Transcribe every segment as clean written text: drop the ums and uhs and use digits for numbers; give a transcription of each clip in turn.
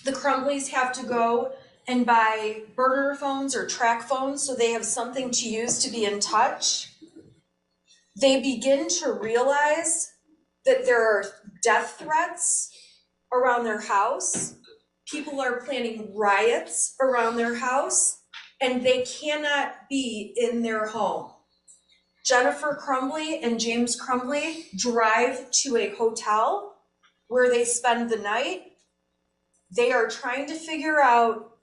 The Crumbleys have to go and buy burner phones or track phones so they have something to use to be in touch. They begin to realize that there are death threats around their house. People are planning riots around their house, and they cannot be in their home. Jennifer Crumbley and James Crumbley drive to a hotel where they spend the night. They are trying to figure out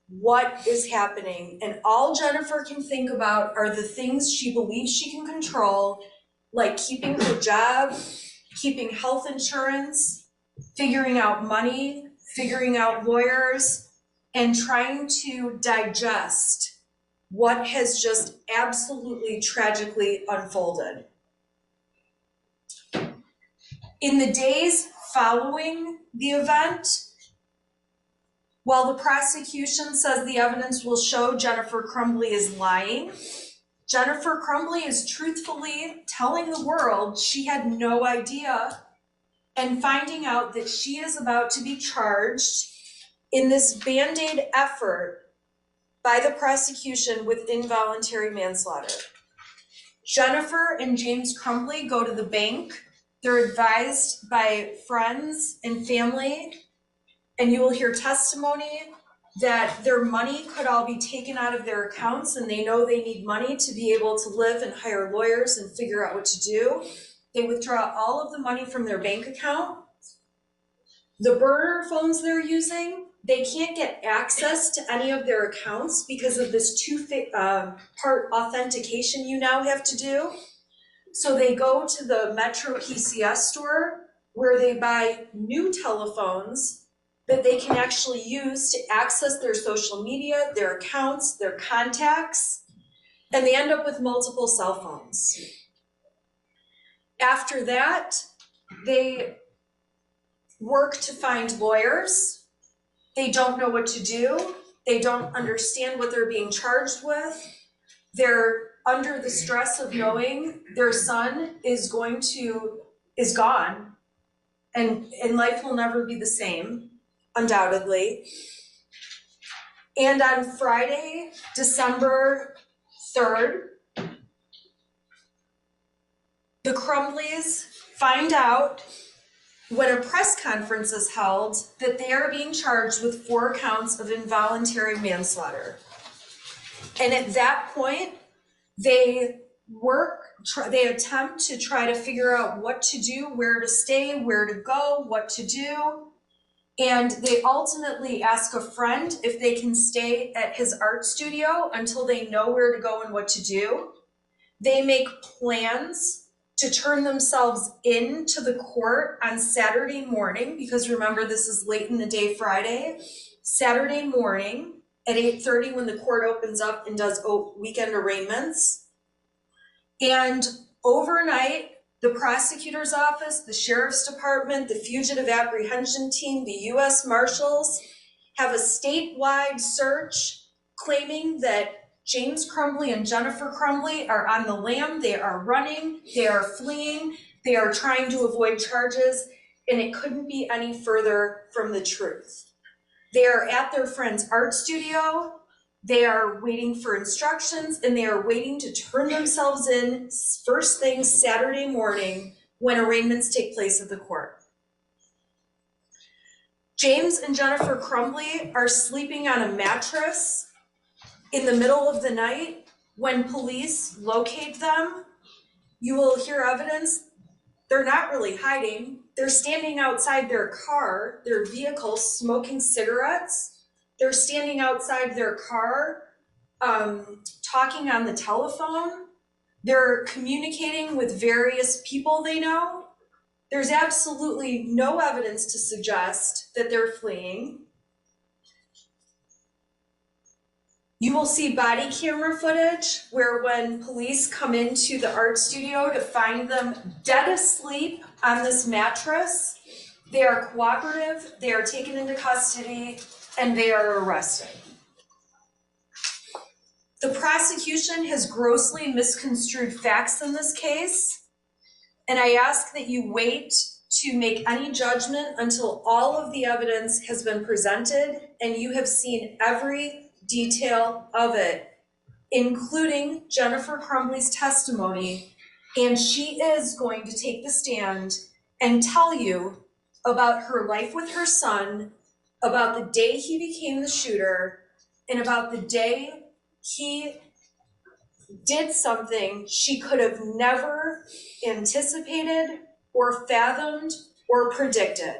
what is happening, and all Jennifer can think about are the things she believes she can control, like keeping her job, keeping health insurance, figuring out money, figuring out lawyers, and trying to digest what has just absolutely tragically unfolded. In the days following the event, while the prosecution says the evidence will show Jennifer Crumbley is lying, Jennifer Crumbley is truthfully telling the world she had no idea and finding out that she is about to be charged in this Band-Aid effort by the prosecution with involuntary manslaughter. Jennifer and James Crumbley go to the bank. They're advised by friends and family, and you will hear testimony that their money could all be taken out of their accounts, and they know they need money to be able to live and hire lawyers and figure out what to do. They withdraw all of the money from their bank account. The burner phones they're using, they can't get access to any of their accounts because of this two-part authentication you now have to do. So they go to the Metro PCS store where they buy new telephones that they can actually use to access their social media, their accounts, their contacts, and they end up with multiple cell phones. After that, they work to find lawyers. They don't know what to do. They don't understand what they're being charged with. They're under the stress of knowing their son is gone, and life will never be the same, undoubtedly. And on Friday, December 3rd, the Crumbleys find out when a press conference is held that they are being charged with 4 counts of involuntary manslaughter. And at that point, they attempt to try to figure out what to do, where to stay, where to go, what to do. And they ultimately ask a friend if they can stay at his art studio until they know where to go and what to do. They make plans to turn themselves into the court on Saturday morning, because remember, this is late in the day Friday. Saturday morning at 8:30 when the court opens up and does weekend arraignments. And overnight, the prosecutor's office, the sheriff's department, the fugitive apprehension team, the U.S. Marshals have a statewide search claiming that James Crumbley and Jennifer Crumbley are on the lam. They are running, they are fleeing, they are trying to avoid charges, and it couldn't be any further from the truth. They are at their friend's art studio. They are waiting for instructions, and they are waiting to turn themselves in first thing Saturday morning when arraignments take place at the court. James and Jennifer Crumbley are sleeping on a mattress in the middle of the night. When police locate them, you will hear evidence. They're not really hiding. They're standing outside their car, their vehicle, smoking cigarettes. They're standing outside their car, talking on the telephone. They're communicating with various people they know. There's absolutely no evidence to suggest that they're fleeing. You will see body camera footage where when police come into the art studio to find them dead asleep on this mattress, they are cooperative, they are taken into custody, and they are arrested. The prosecution has grossly misconstrued facts in this case, and I ask that you wait to make any judgment until all of the evidence has been presented and you have seen every detail of it, including Jennifer Crumbley's testimony, and she is going to take the stand and tell you about her life with her son, about the day he became the shooter, and about the day he did something she could have never anticipated or fathomed or predicted.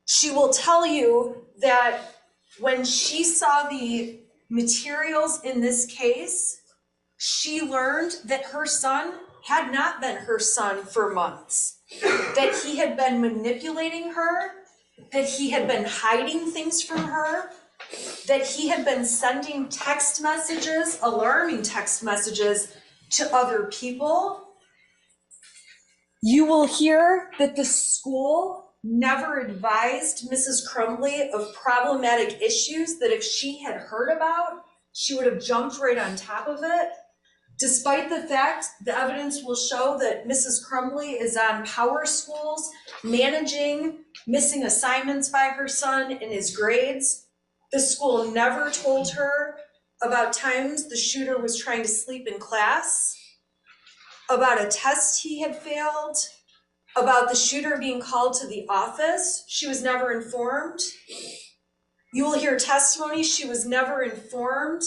She will tell you that when she saw the materials in this case, she learned that her son had not been her son for months, that he had been manipulating her, that he had been hiding things from her, that he had been sending text messages, alarming text messages to other people. You will hear that the school never advised Mrs. Crumbley of problematic issues that if she had heard about, she would have jumped right on top of it. Despite the fact the evidence will show that Mrs. Crumbley is on power schools, managing missing assignments by her son in his grades, the school never told her about times the shooter was trying to sleep in class, about a test he had failed, about the shooter being called to the office. She was never informed. You will hear testimony. She was never informed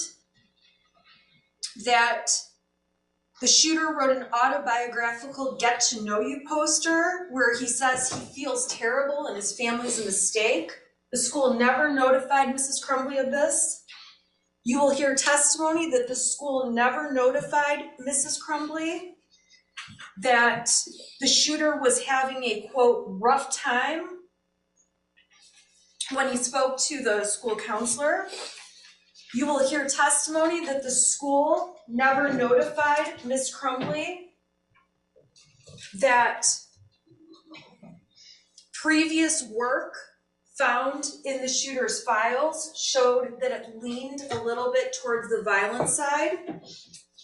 that the shooter wrote an autobiographical get to know you poster where he says he feels terrible and his family's a mistake. The school never notified Mrs. Crumbley of this. You will hear testimony that the school never notified Mrs. Crumbley that the shooter was having a, quote, rough time when he spoke to the school counselor. You will hear testimony that the school never notified Ms. Crumbley that previous work found in the shooter's files showed that it leaned a little bit towards the violent side.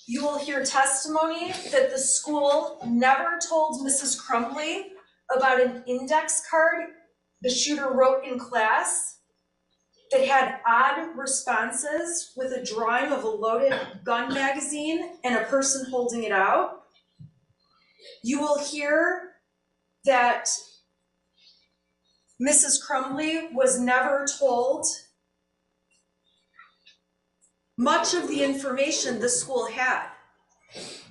You will hear testimony that the school never told Mrs. Crumbley about an index card the shooter wrote in class that had odd responses with a drawing of a loaded gun magazine and a person holding it out. You will hear that Mrs. Crumbley was never told much of the information the school had.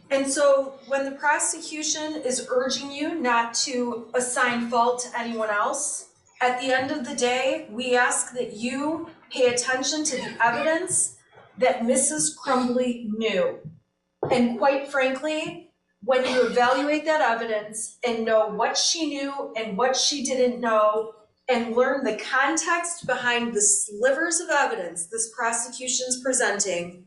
And so when the prosecution is urging you not to assign fault to anyone else, at the end of the day, we ask that you pay attention to the evidence that Mrs. Crumbley knew. And quite frankly, when you evaluate that evidence and know what she knew and what she didn't know, and learn the context behind the slivers of evidence this prosecution's presenting,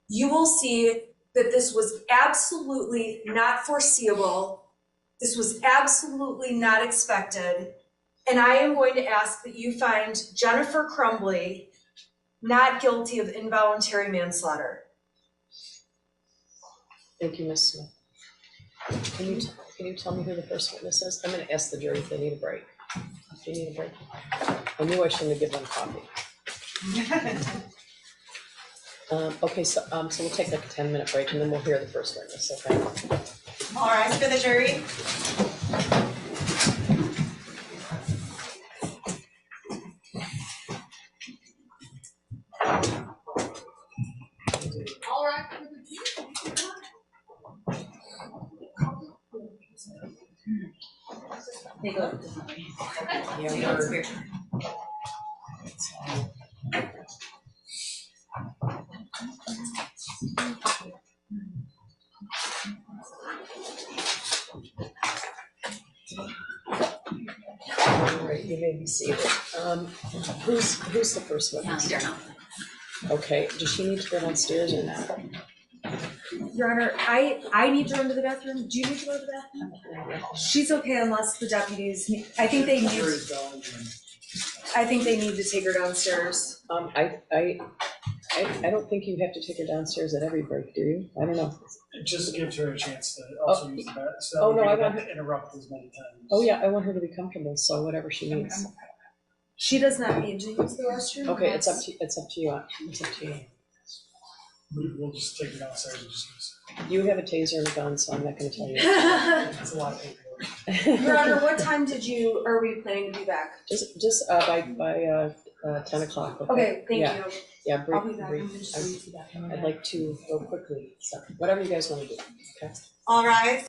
you will see that this was absolutely not foreseeable. This was absolutely not expected. And I am going to ask that you find Jennifer Crumbley not guilty of involuntary manslaughter. Thank you, Ms. Smith. Can you tell me who the first witness is? I'm going to ask the jury if they need a break. Do you need a break? I knew I shouldn't have given them coffee. Okay, so we'll take like a 10-minute break and then we'll hear the first witness, okay? All right, for the jury. All right. They go differently. Yeah, weird. All right, you may be seated. Who's the first witness? Okay, does she need to go downstairs or not? Your Honor, I need to run to the bathroom. Do you need to go to the bathroom? She's okay unless the deputies, I think they need to take her downstairs. I don't think you have to take her downstairs at every break, do you? I don't know. It just gives her a chance to also use the bathroom, so Oh, no, we I don't have want to interrupt as many times. Oh, yeah, I want her to be comfortable, so whatever she needs. She does not need to use the restroom? Okay, it's up to you, it's up to you. We'll just take it downstairs and just use You have a taser and a gun, so I'm not gonna tell you. it. It's a lot of paperwork. Your Honor, what time are we planning to be back? Just by 10 o'clock, okay? Okay, thank Yeah. you. Yeah, I'll brief, be back. brief. I'd like to go quickly, so whatever you guys wanna do, okay? All rise.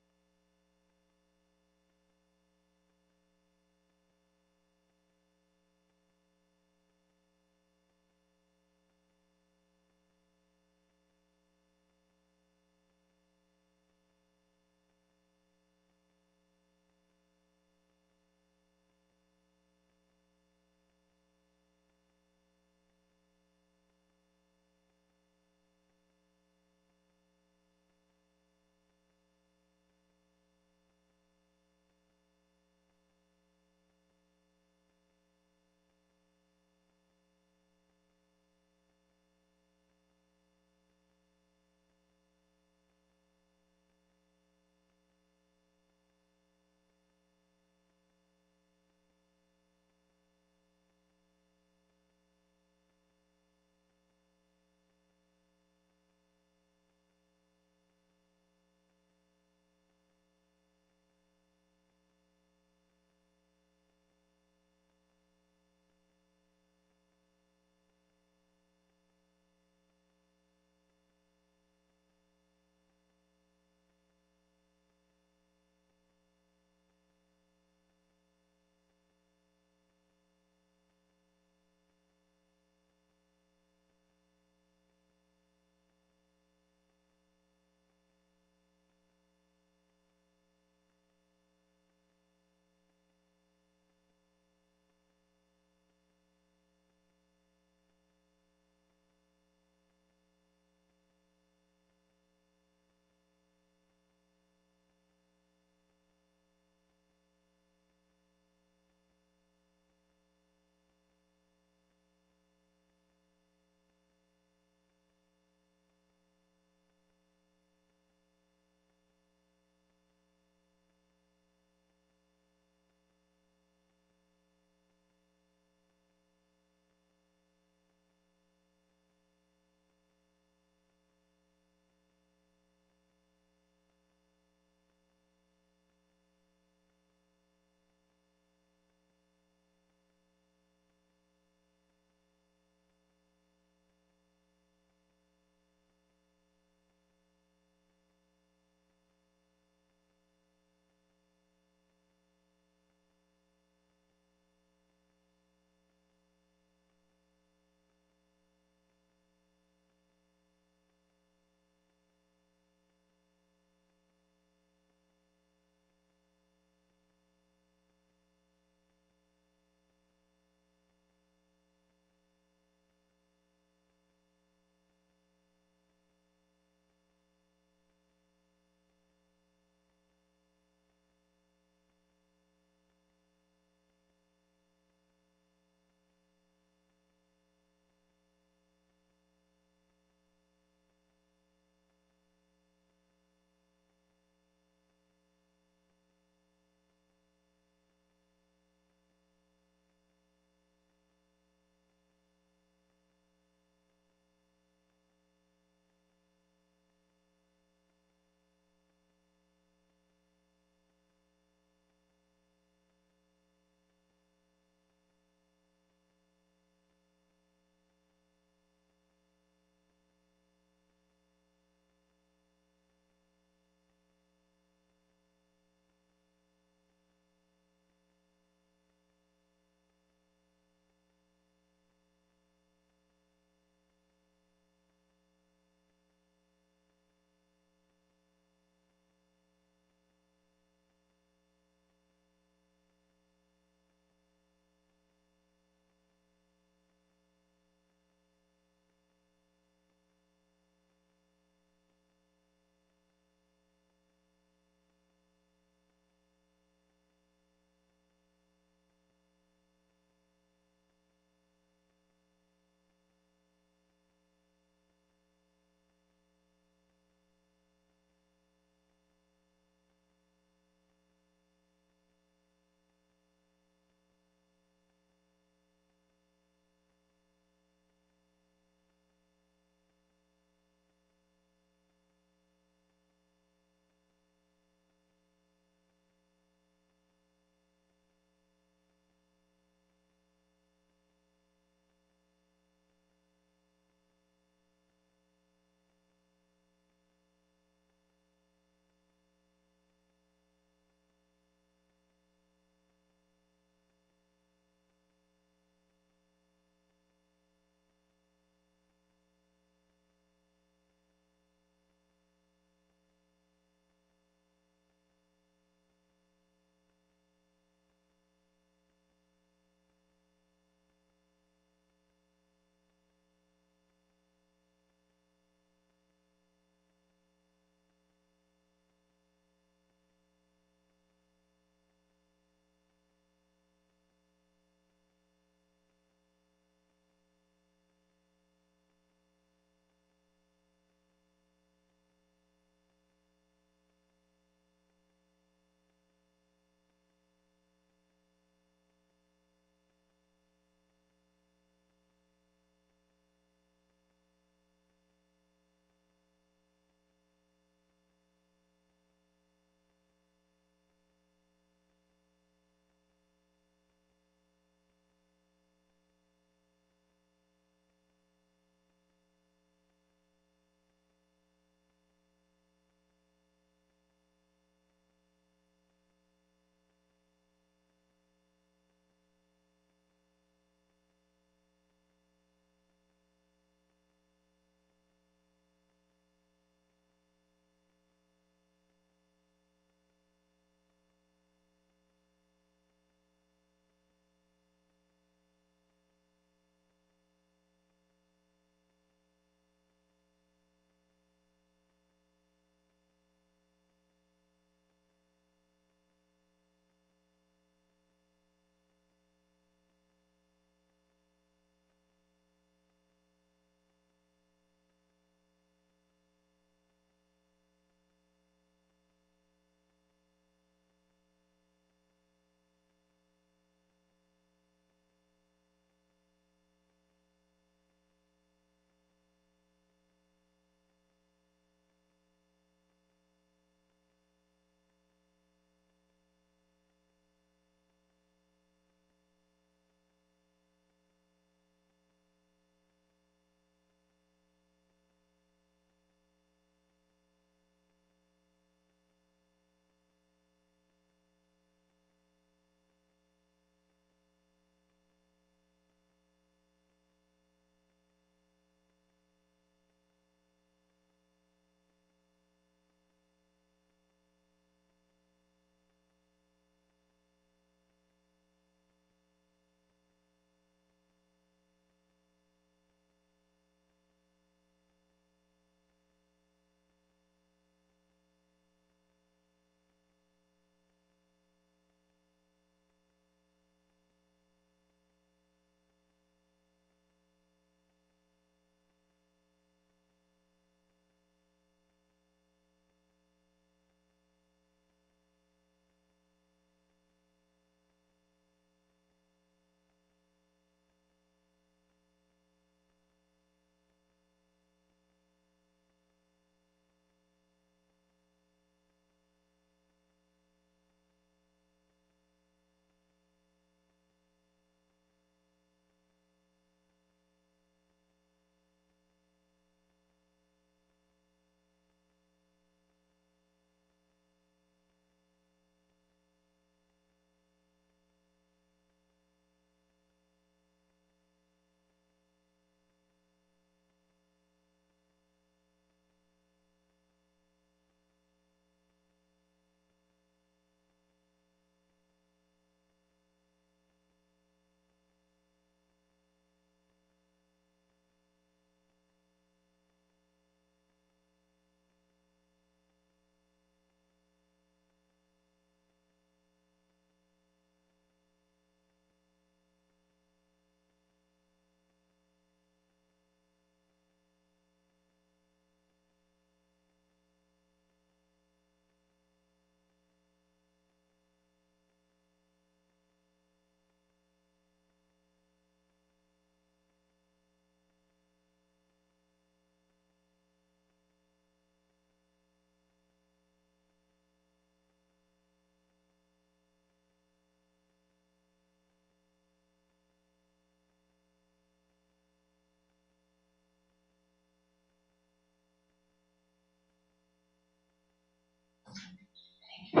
So,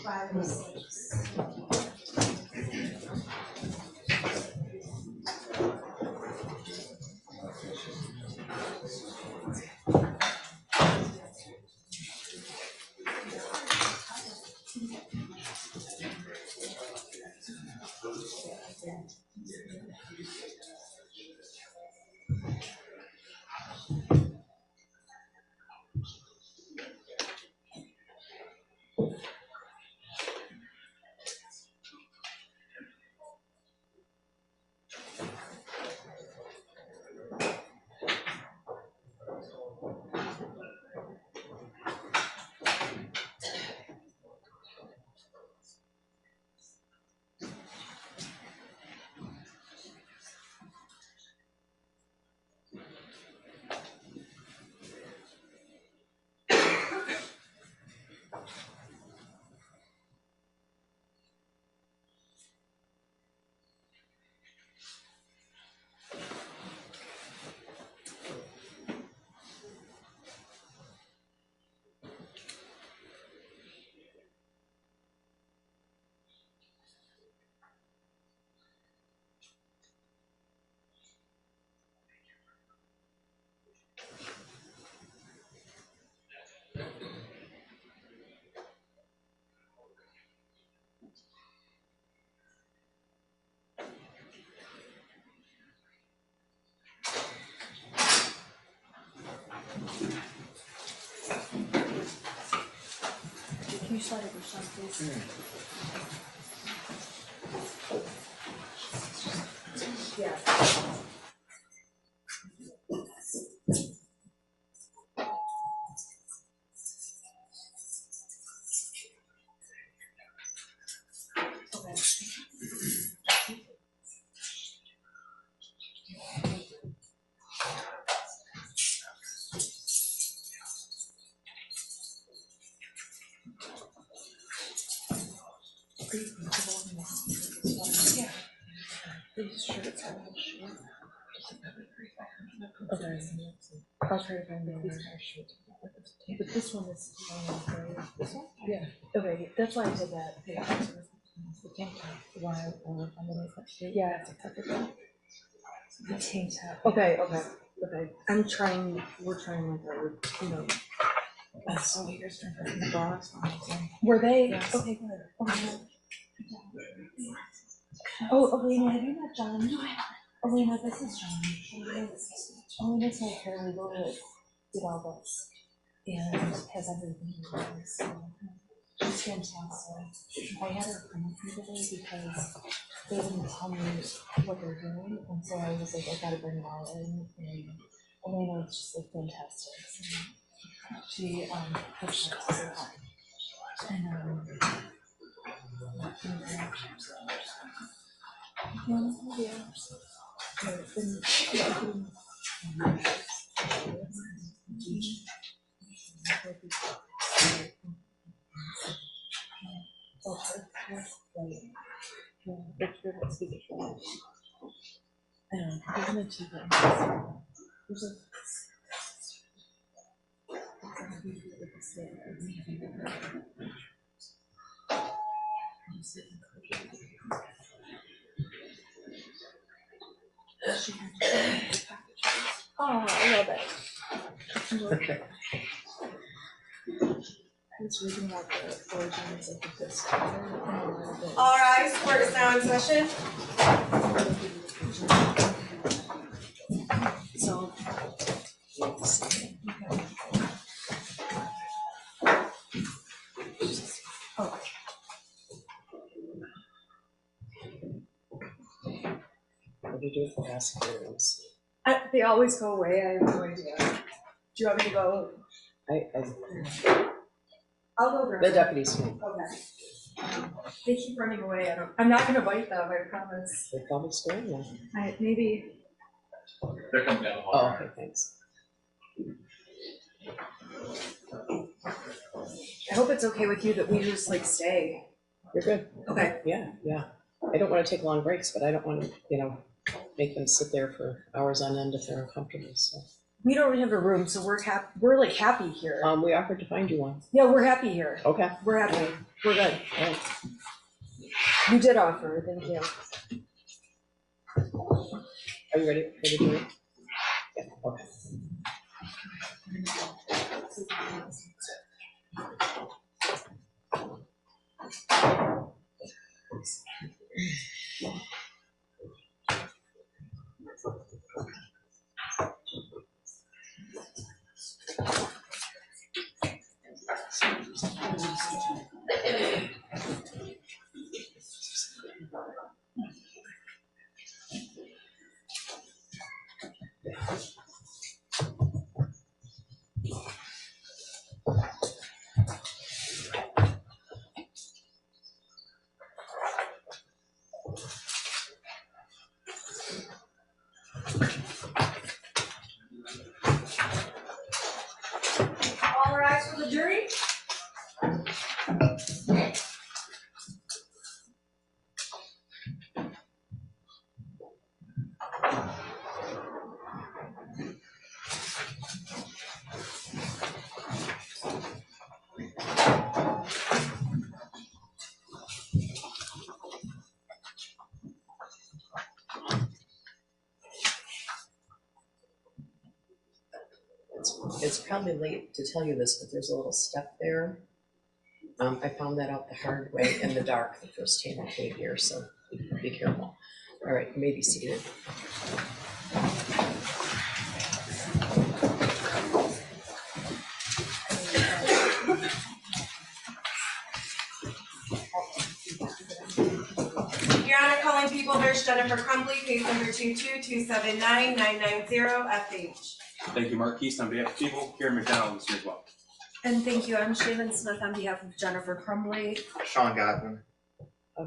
5 or 6. Can you slide it or something, please? Yeah. Please, sure, it's a little short. Okay. I'll try to find the other. But this one is long, right? This one? Yeah. Okay, that's why I said that. Yeah. The tank top. Why, underneath that shirt? Yeah, it's a tuck it. The tank top. Okay, okay, okay. We're trying like our, that's oh, here's the bras. Were they? Yes. Okay, good. Okay. Oh, Elena, have you met John? No, I haven't. Elena, this is John. Elena's my paralegal that did all this and has everything in place. So she's fantastic. I had her come with me today because they didn't tell me what they're doing, and so I was like, I gotta bring it all in. And Elena is just like fantastic. So she pushed us so hard. And yeah. Oh, I love it. Okay. I was reading about the origins of the disc. Oh, All right, court is now in session. so. Oh. What do you do with the passengers? They always go away. I have no idea. Do you want me to go? I'll go grab The them. deputies can. Okay. They keep running away. I'm not gonna bite them, I promise. They probably scared you. Maybe. They're coming down the hall. Oh, okay, thanks. I hope it's okay with you that we just like stay. You're good. Okay. Yeah. I don't want to take long breaks, but I don't want to, make them sit there for hours on end if they're uncomfortable, so. We don't have a room, so we're like happy here. We offered to find you one. Yeah, we're happy here. Okay. We're happy. We're good. All right. You did offer, thank you. Are you ready for the jury? Yeah, okay. All rise for the jury. It's probably late to tell you this, but there's a little step there. I found that out the hard way in the dark the first time I came here, so be careful. All right, you may be seated. Your Honor, calling people, there's Jennifer Crumbley, case number 222799990 FH. Thank you, Marquise, on behalf of people. Karen McDonald is here as well. And thank you, I'm Shaven Smith on behalf of Jennifer Crumbley. Sean Godwin.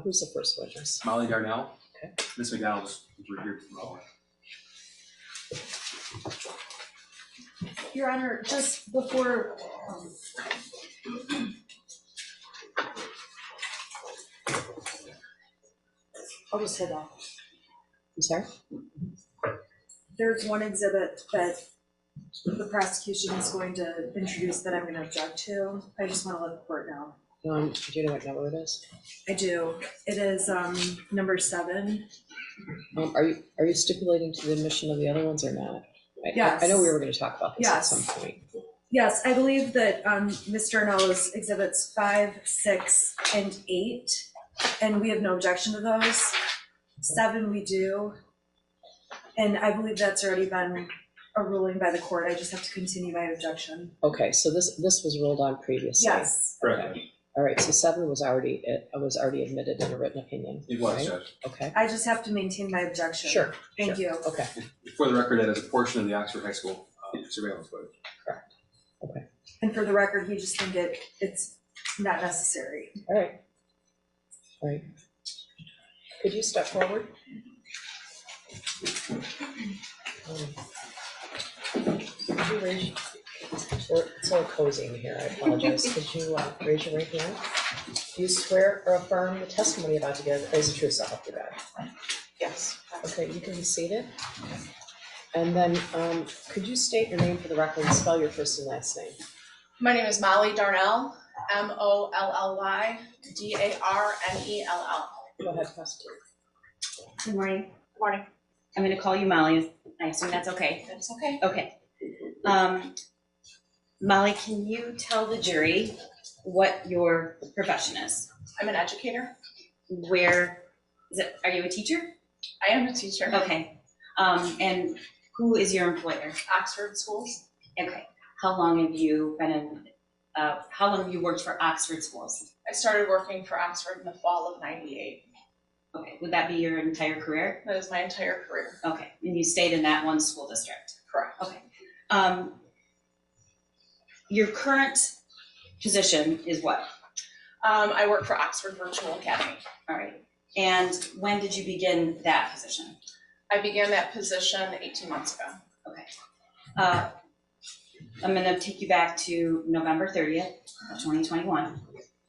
Who's the first witness? Molly Darnell. Okay. Ms. McDonald is here from Raleigh. Your Honor, just before, I'll just hold off. I'm sorry? There's one exhibit that the prosecution is going to introduce that I'm going to object to. I just want to let the court know. Do you know what number it is? I do. It is number 7. Are you stipulating to the admission of the other ones or not? Yes. I know we were going to talk about this at Yes. some point. Yes, I believe that Mr. Arnello's exhibits 5, 6, and 8, and we have no objection to those. 7 we do, and I believe that's already been a ruling by the court. I just have to continue my objection. Okay, so this was ruled on previously. Yes. Correct. All right, so 7 was already admitted in a written opinion. It was, right? Judge. Okay. I just have to maintain my objection. Sure. Thank sure. you. Okay. For the record, that is a portion of the Oxford High School surveillance footage. Correct. Okay. And for the record, we just think it's not necessary. All right. All right. Could you step forward? Could you raise? It's all cozy in here. I apologize. Could you raise your right hand? Do you swear or affirm the testimony about to give is the truth, so help you God? Yes. Okay, you can be seated. And then, could you state your name for the record and spell your first and last name? My name is Molly Darnell, MOLLY DARNELL. Go ahead, prosecutor. Good morning. Morning. I'm going to call you Molly. I assume that's okay. That's okay. Okay. Molly, can you tell the jury what your profession is? I'm an educator. Where is it? Are you a teacher? I am a teacher. Okay. And who is your employer? Oxford Schools. Okay. How long have you been in? How long have you worked for Oxford Schools? I started working for Oxford in the fall of '98. Okay. Would that be your entire career? That is my entire career. Okay. And you stayed in that one school district? Correct. Okay. Your current position is what? I work for Oxford Virtual Academy. All right. And when did you begin that position? I began that position 18 months ago. Okay. I'm going to take you back to November 30th of 2021.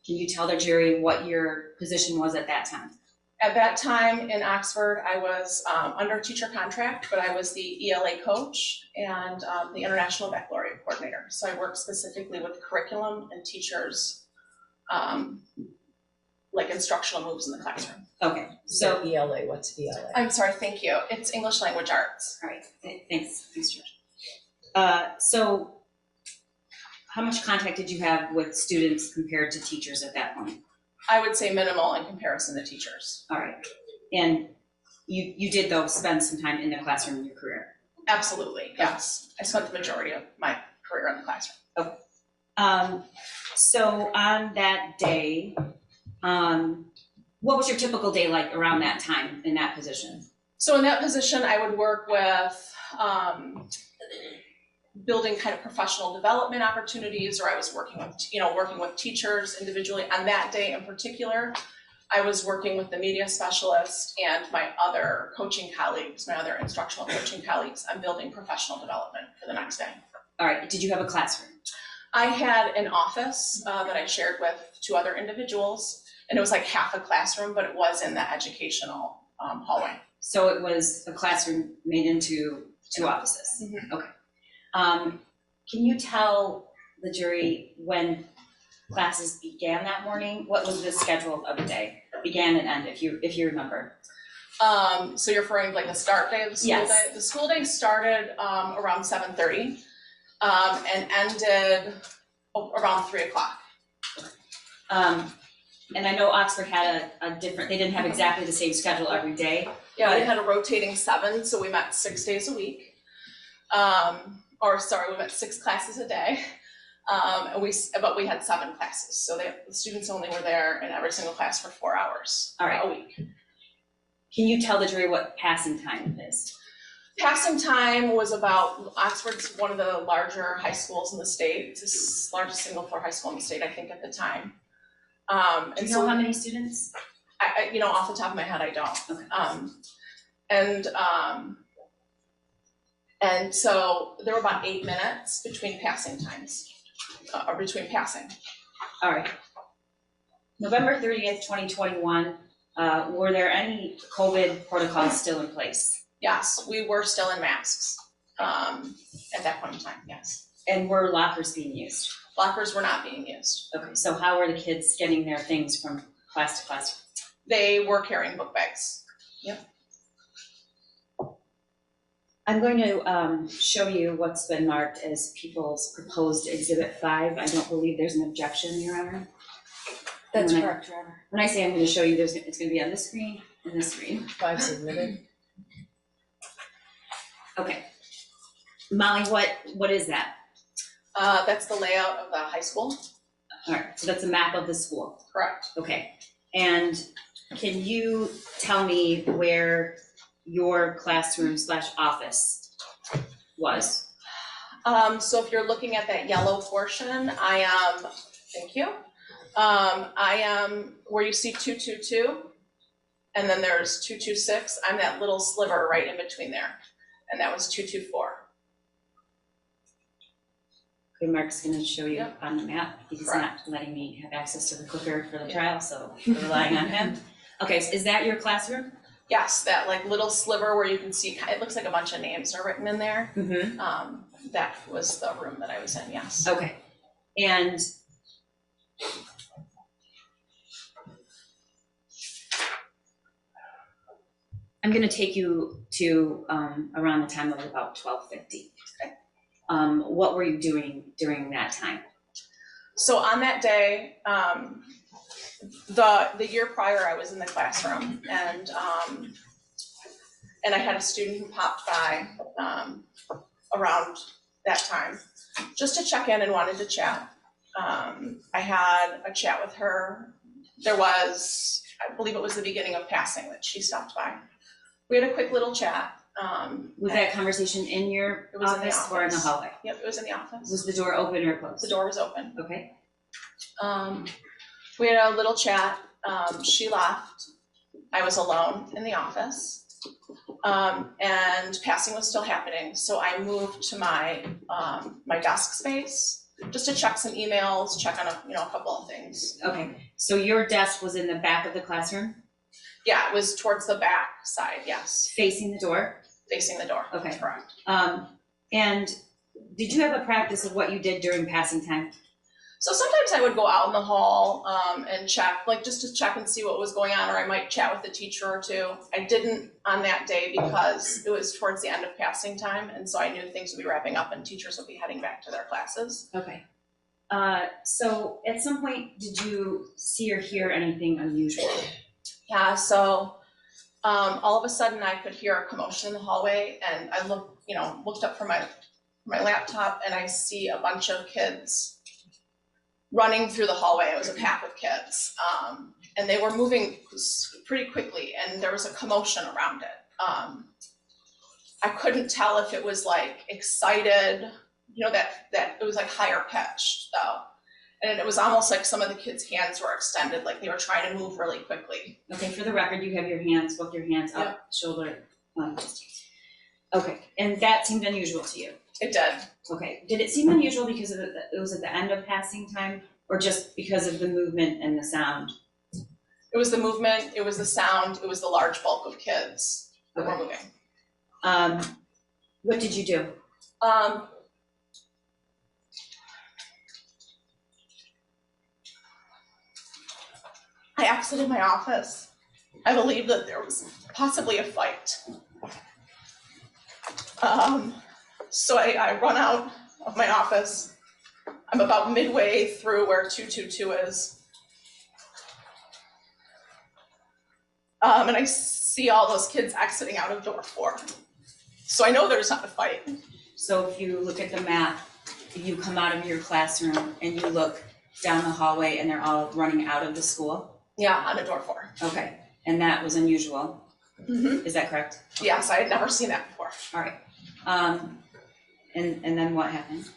Can you tell the jury what your position was at that time? At that time in Oxford, I was under teacher contract, but I was the ELA coach and the International Baccalaureate Coordinator. So I worked specifically with curriculum and teachers, like instructional moves in the classroom. Okay, So so, ELA, what's ELA? I'm sorry, thank you. It's English Language Arts. all right, thanks, George. So how much contact did you have with students compared to teachers at that point? I would say minimal in comparison to teachers. All right, and you did though spend some time in the classroom in your career? Absolutely, yes. I spent the majority of my career in the classroom. So on that day, what was your typical day like around that time in that position? So in that position, I would work with building kind of professional development opportunities, or I was working with teachers individually. On that day in particular, I was working with the media specialist and my other coaching colleagues, my other instructional coaching colleagues on building professional development for the next day. All right, did you have a classroom? I had an office that I shared with two other individuals, and it was like half a classroom, but it was in the educational hallway. So it was a classroom made into two offices? Mhm. Okay. Can you tell the jury when classes began that morning? What was the schedule of the day, began and end, if you remember? So you're referring to like the start day of the school Yes. day? The school day started around 7:30 and ended around 3 o'clock. And I know Oxford had a different, they didn't have exactly the same schedule every day. Yeah, we had a rotating 7, so we met 6 days a week. We met 6 classes a day. But we had 7 classes, so the students only were there in every single class for 4 hours a week. Can you tell the jury what passing time is? Passing time was about, Oxford's one of the larger high schools in the state. It's the largest single floor high school in the state, I think, at the time. Do you know how many students? I off the top of my head, I don't. Okay. And so there were about 8 minutes between passing times, or between passing. All right. November 30th, 2021, were there any COVID protocols still in place? Yes, we were still in masks at that point in time, yes. And were lockers being used? Lockers were not being used. Okay, so how were the kids getting their things from class to class? They were carrying book bags. Yep. I'm going to show you what's been marked as people's proposed Exhibit 5. I don't believe there's an objection, Your Honor. That's When I- correct, Your Honor. When I say I'm going to show you, it's going to be on this screen and this screen. 5 submitted. Okay. Molly, what is that? That's the layout of the high school. All right, so that's a map of the school. Correct. Okay. And can you tell me where your classroom / office was? So if you're looking at that yellow portion, I am, thank you. I am where you see 222, and then there's 226. I'm that little sliver right in between there, and that was 224. Okay, Mark's going to show you Yep. on the map. He's Correct. not letting me have access to the clicker for the trial, so we're relying on him. Okay, so is that your classroom? Yes, that like little sliver where you can see, it looks like a bunch of names are written in there. Mm-hmm. That was the room that I was in, yes. Okay. And I'm going to take you to around the time of about 12:50. Okay. What were you doing during that time? So on that day, the year prior, I was in the classroom, and I had a student who popped by around that time just to check in and wanted to chat. I had a chat with her. There was, I believe it was the beginning of passing that she stopped by. We had a quick little chat. Was that conversation in your It was in the office or in the office. hallway? Yep, it was in the office. Was the door open or closed? The door was open. Okay. We had a little chat. She left. I was alone in the office. And passing was still happening. So I moved to my desk space just to check some emails, check on a couple of things. Okay. So your desk was in the back of the classroom? Yeah, it was towards the back side, yes, Facing the door? facing the door. Okay. Correct. And did you have a practice of what you did during passing time? So sometimes I would go out in the hall and check, like just to check and see what was going on, or I might chat with a teacher or two. I didn't on that day because it was towards the end of passing time, and so I knew things would be wrapping up and teachers would be heading back to their classes. Okay. So at some point, did you see or hear anything unusual? Yeah, so all of a sudden I could hear a commotion in the hallway, and I looked up from my laptop, and I see a bunch of kids running through the hallway. It was a pack of kids, and they were moving pretty quickly, and there was a commotion around it. I couldn't tell if it was like excited, that it was like higher pitched though. And it was almost like some of the kids' hands were extended, like they were trying to move really quickly. Okay, for the record, you have your hands, both your hands up, shoulder distance. Okay, and that seemed unusual to you? It did. Okay, did it seem unusual because it was at the end of passing time, or just because of the movement and the sound? It was the movement, it was the sound, it was the large bulk of kids that were moving. What did you do? I exited my office. I believe that there was possibly a fight. So I run out of my office. I'm about midway through where 222 is. And I see all those kids exiting out of door 4. So I know there's not a fight. So if you look at the map, you come out of your classroom and you look down the hallway and they're all running out of the school? Yeah, on a door 4. Okay, and that was unusual. Mm-hmm. Is that correct? Yes, I had never seen that before. All right. And then what happened?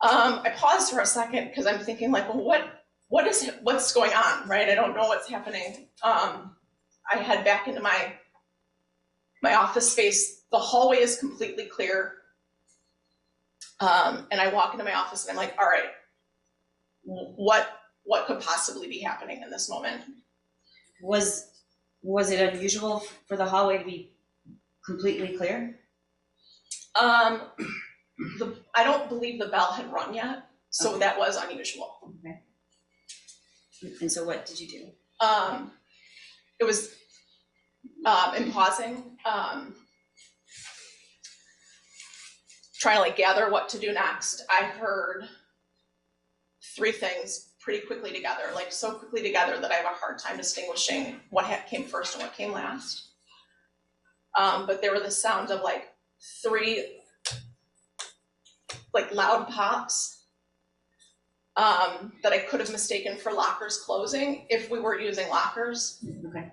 I paused for a second because I'm thinking like, well, what's going on, right? I don't know what's happening. I head back into my office space. The hallway is completely clear. And I walk into my office and I'm like, all right, what could possibly be happening in this moment? Was it unusual for the hallway to be completely clear? I don't believe the bell had rung yet, so Okay. that was unusual. Okay. And so what did you do? It was in pausing, trying to like gather what to do next. I heard 3 things pretty quickly together, like so quickly together that I have a hard time distinguishing what came first and what came last. But there were the sound of like 3 like loud pops that I could have mistaken for lockers closing if we were using lockers. Okay.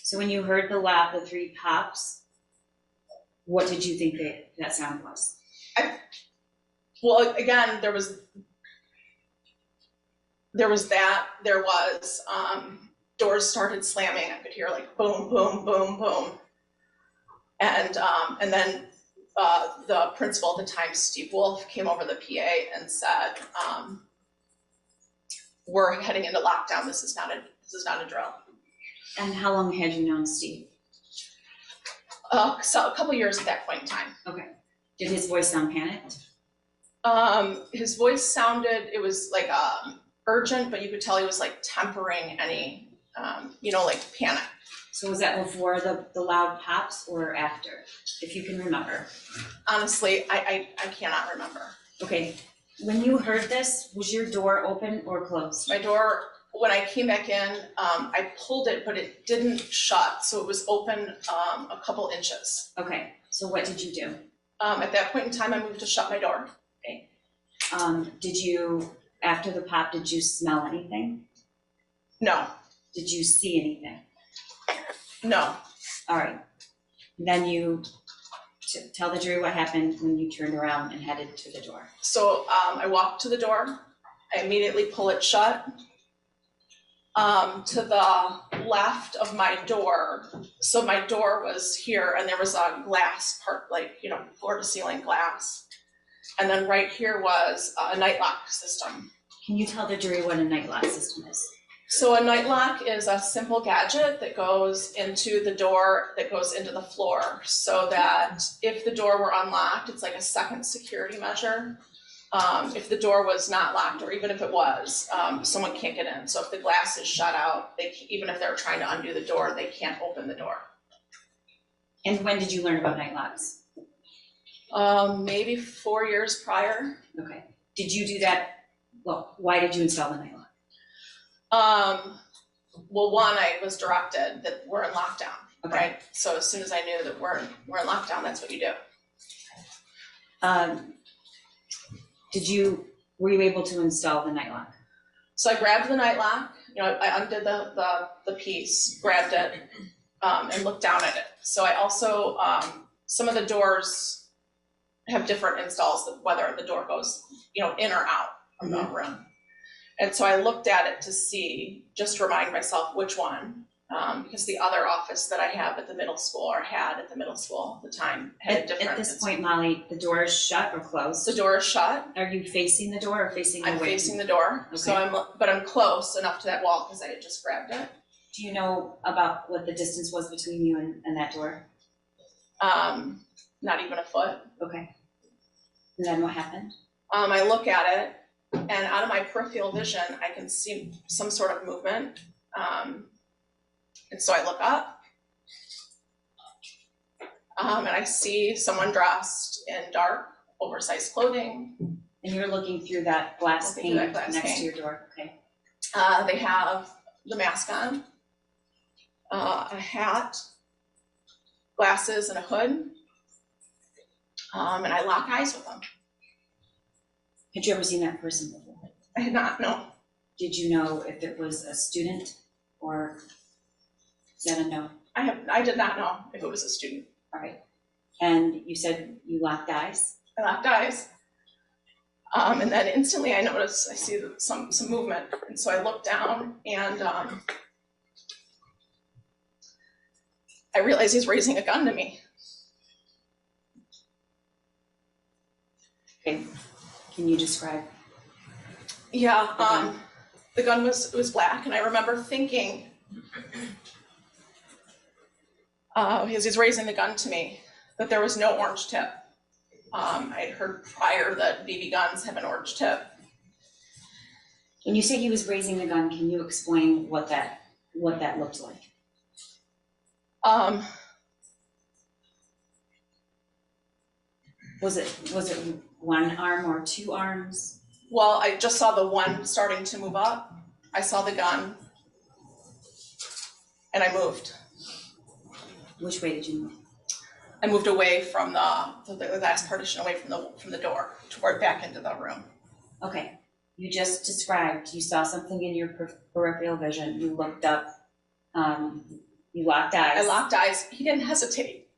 So when you heard the 3 pops, what did you think that sound was? Well, again, there was doors started slamming. I could hear like boom, boom, boom, boom. And then the principal at the time, Steve Wolf, came over the PA and said, we're heading into lockdown. This is not a drill. And how long had you known Steve? So a couple years at that point in time. Okay. Did his voice sound panicked? His voice sounded, it was like urgent, but you could tell he was like tempering any, like panic. So was that before the loud pops or after, if you can remember? Honestly, I cannot remember. Okay. When you heard this, was your door open or closed? My door, when I came back in, I pulled it, but it didn't shut, so it was open a couple inches. Okay. So what did you do? At that point in time, I moved to shut my door. Okay. Did you, after the pop, did you smell anything? No. Did you see anything? No. All right. Then you tell the jury what happened when you turned around and headed to the door. So I walked to the door. I immediately pull it shut. To the left of my door, so my door was here and there was a glass part, floor to ceiling glass. And then right here was a night lock system. Can you tell the jury what a night lock system is? So a night lock is a simple gadget that goes into the door that goes into the floor, so that if the door were unlocked, it's like a second security measure. If the door was not locked, or even if it was, someone can't get in. So if the glass is shut out, even if they're trying to undo the door, they can't open the door. And when did you learn about night locks? Maybe 4 years prior. Okay. Did you do that? Well, why did you install the night lock? Well, one, I was directed that we're in lockdown, Okay. right? So as soon as I knew that we're in lockdown, that's what you do. Were you able to install the night lock? So I grabbed the night lock, I undid the piece, grabbed it, and looked down at it. So I also, some of the doors have different installs, whether the door goes, in or out from the room. And so I looked at it to see, just to remind myself which one, because the other office that I have at the middle school, or had at the middle school at the time, had a different. At this point, Molly, the door is shut or closed? The door is shut. Are you facing the door or facing away? I'm facing the door, so I'm close enough to that wall because I had just grabbed it. Do you know about what the distance was between you and that door? Not even a foot. Okay. And then what happened? I look at it, and out of my peripheral vision, I can see some sort of movement. And so I look up, and I see someone dressed in dark, oversized clothing. And you're looking through that glass pane next to your door, okay? They have the mask on, a hat, glasses, and a hood. And I lock eyes with them. Had you ever seen that person before? I had not, no. Did you know if it was a student or is that a no? I did not know if it was a student. All right. And you said you locked eyes? I locked eyes. And then instantly I see some movement. And so I look down, and I realize he's raising a gun to me. Okay. Can you describe? Yeah, the gun was black, and I remember thinking, because he's raising the gun to me, that there was no orange tip. I'd heard prior that BB guns have an orange tip. When you say he was raising the gun, can you explain what that looked like? Was it one arm or two arms? Well, I just saw the one starting to move up. I saw the gun, and I moved. Which way did you move? I moved away from the glass partition, away from the door, toward back into the room. Okay. You just described you saw something in your peripheral vision. You looked up. You locked eyes. I locked eyes. He didn't hesitate.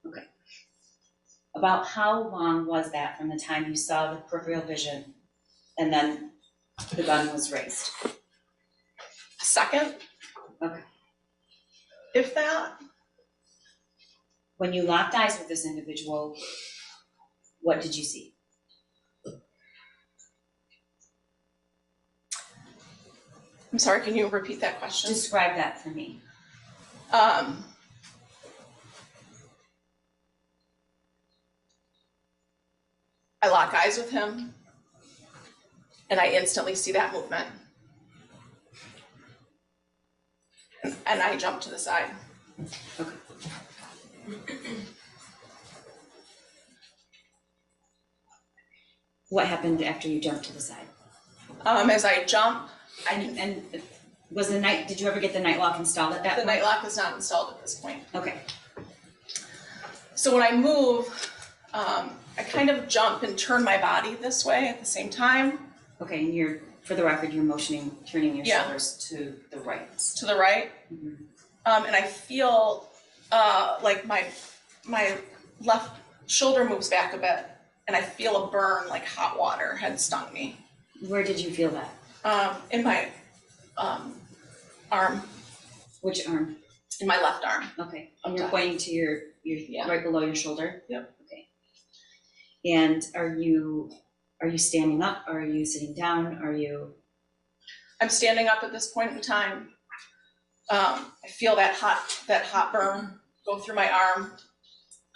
Okay. About how long was that from the time you saw the peripheral vision and then the gun was raised? A second. Okay. If that. When you locked eyes with this individual, what did you see? I'm sorry, can you repeat that question? Describe that for me. I lock eyes with him, and I instantly see that movement. And I jump to the side. Okay. What happened after you jumped to the side? As I jump, And was did you ever get the night lock installed at that the point? night lock is not installed at this point. Okay. So when I move, I kind of jump and turn my body this way at the same time. Okay, and for the record, you're turning your Yeah. shoulders to the right. To the right. Mhm. And I feel like my left shoulder moves back a bit, and I feel a burn like hot water had stung me. Where did you feel that? In my arm, Which arm? in my left arm. Okay, and you're top. pointing to your Yeah. right below your shoulder? Yep. Okay. And are you standing up? Are you sitting down? Are you? I'm standing up at this point in time. I feel that hot burn go through my arm.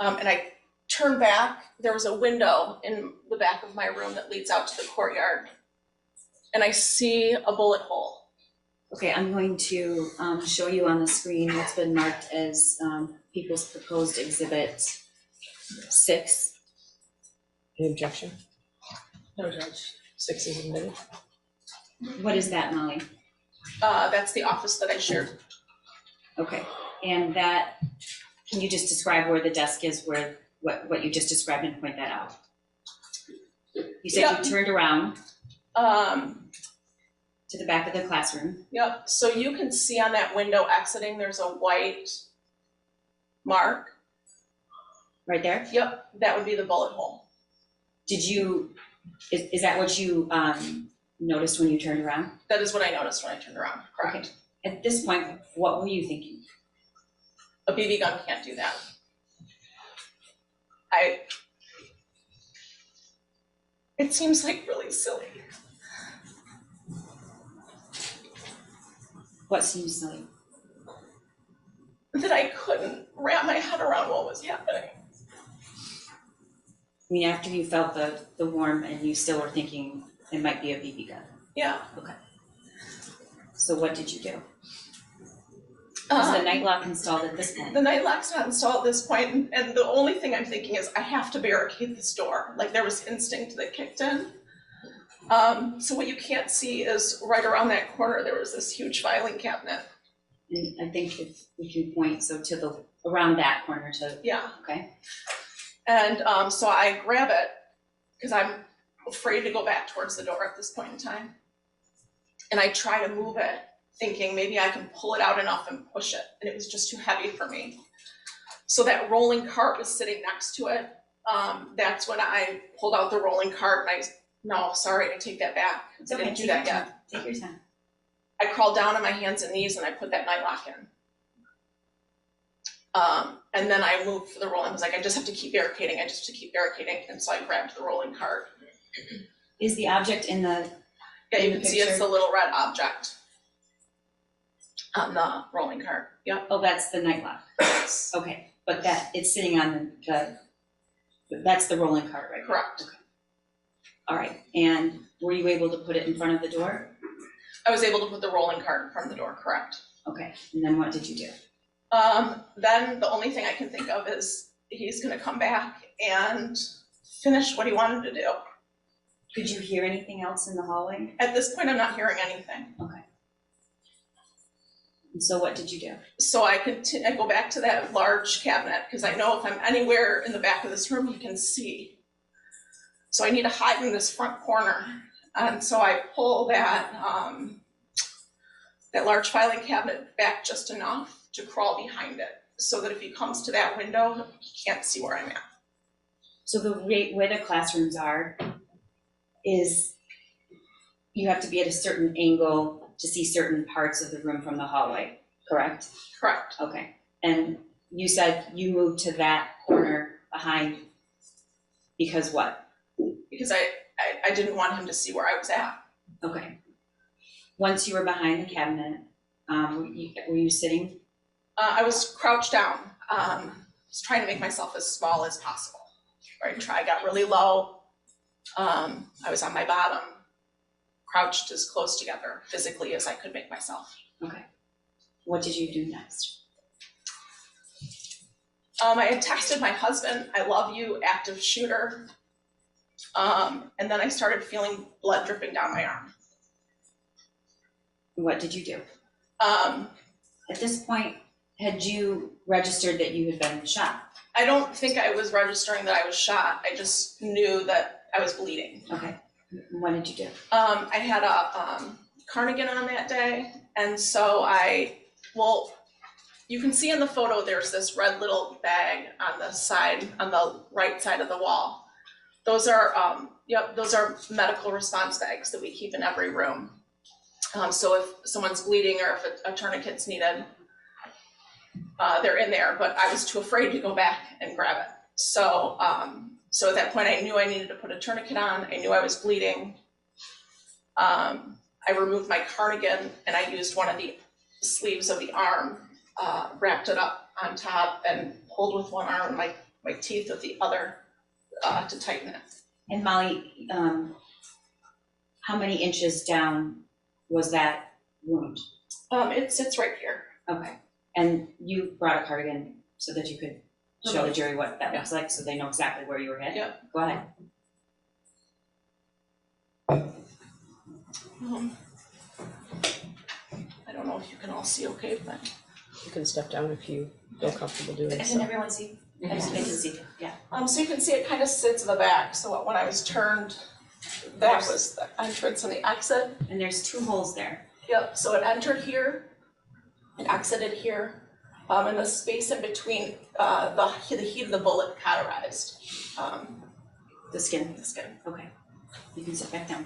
And I turn back. There was a window in the back of my room that leads out to the courtyard. And I see a bullet hole. Okay, I'm going to show you on the screen what's been marked as People's Proposed Exhibit 6. Any objection? No, Judge. 6 is admitted. What is that, Molly? That's the office that I shared. Okay, and that, can you just describe where the desk is, where what you just described, and point that out? You said Yep. you turned around to the back of the classroom. Yep, so you can see on that window exiting, there's a white mark. Right there? Yep, that would be the bullet hole. Did you, is that what you noticed when you turned around? That is what I noticed when I turned around, correct. Okay. At this point, what were you thinking? A BB gun can't do that. It seems like really silly. What seems silly? That I couldn't wrap my head around what was happening. I mean, after you felt the warmth and you still were thinking it might be a BB gun. Yeah. Okay. So what did you do? Was the night lock installed at this point? The night lock's not installed at this point, and the only thing I'm thinking is I have to barricade this door. Like, there was instinct that kicked in. So what you can't see is right around that corner, there was this huge filing cabinet. And I think if we can point, so to the, around that corner to, Yeah. okay. And so I grab it, because I'm afraid to go back towards the door at this point in time. And I try to move it, thinking maybe I can pull it out enough and push it, and it was just too heavy for me. So that rolling cart was sitting next to it. That's when I pulled out the rolling cart, and no, sorry, I take that back. It's I okay, didn't do take that your yet. time. Take your time. I crawled down on my hands and knees and I put that night lock in. And then I moved for the rolling. I was like, I just have to keep barricading. And so I grabbed the rolling cart. Is the object in the, Yeah, you In the can see it's picture? the little red object on the rolling cart. Yep. oh, that's the night lock. Okay, but that, it's sitting on that's the rolling cart, right? Correct. All right, and were you able to put it in front of the door? I was able to put the rolling cart in front of the door, correct. Okay, and then what did you do? Then the only thing I can think of is he's gonna come back and finish what he wanted to do. Could you hear anything else in the hallway? At this point, I'm not hearing anything. Okay. And so what did you do? So I go back to that large cabinet, because I know if I'm anywhere in the back of this room, he can see. So I need to hide in this front corner. And so I pull that large filing cabinet back just enough to crawl behind it, so that if he comes to that window, he can't see where I'm at. So the where the classrooms are is you have to be at a certain angle to see certain parts of the room from the hallway, correct? Correct. Okay, and you said you moved to that corner behind because what? Because I didn't want him to see where I was at. Okay. Once you were behind the cabinet, were you sitting? I was crouched down. Was trying to make myself as small as possible. Right, I got really low. I was on my bottom, crouched as close together physically as I could make myself. Okay. What did you do next? I had texted my husband, "I love you, active shooter." And then I started feeling blood dripping down my arm. What did you do? At this point, had you registered that you had been shot? I don't think I was registering that I was shot. I just knew that I was bleeding. Okay. What did you do? I had a cardigan on that day, and so you can see in the photo there's this red little bag on the side, on the right side of the wall. Those are those are medical response bags that we keep in every room. So if someone's bleeding or if a tourniquet's needed, they're in there, but I was too afraid to go back and grab it. So at that point I knew I needed to put a tourniquet on. I knew I was bleeding. I removed my cardigan and I used one of the sleeves of the arm, wrapped it up on top and pulled with one arm, my teeth with the other, to tighten it. And Molly, how many inches down was that wound? It sits right here. Okay, and you brought a cardigan so that you could show the jury what that looks like, so they know exactly where you were hit? Yeah. Go ahead. I don't know if you can all see okay, but. You can step down if you feel comfortable doing Can so. everyone see? They can see, yeah. So you can see it kind of sits in the back, so when I was turned, that was the entrance and the exit. And there's 2 holes there. Yep, so it entered here, it exited here, and the space in between, the heat of the bullet cauterized, The skin? the skin. Okay, you can sit back down.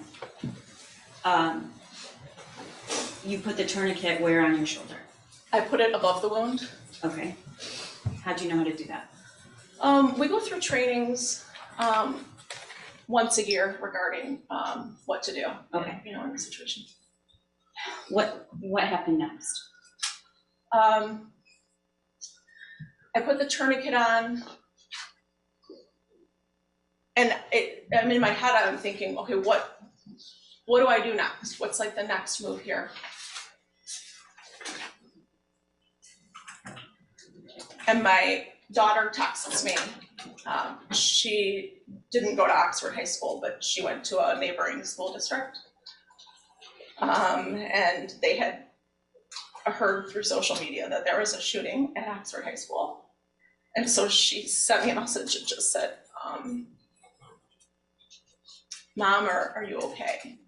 You put the tourniquet where on your shoulder? I put it above the wound. Okay. How'd you know how to do that? We go through trainings, once a year regarding, what to do. Okay. You know, in the situation. What happened next? I put the tourniquet on. And I'm in my head, I'm thinking, okay, what do I do next? What's like the next move here? And my daughter texts me. She didn't go to Oxford High School, but she went to a neighboring school district. And they had heard through social media that there was a shooting at Oxford High School. And so she sent me a message that just said, Mom, are you okay?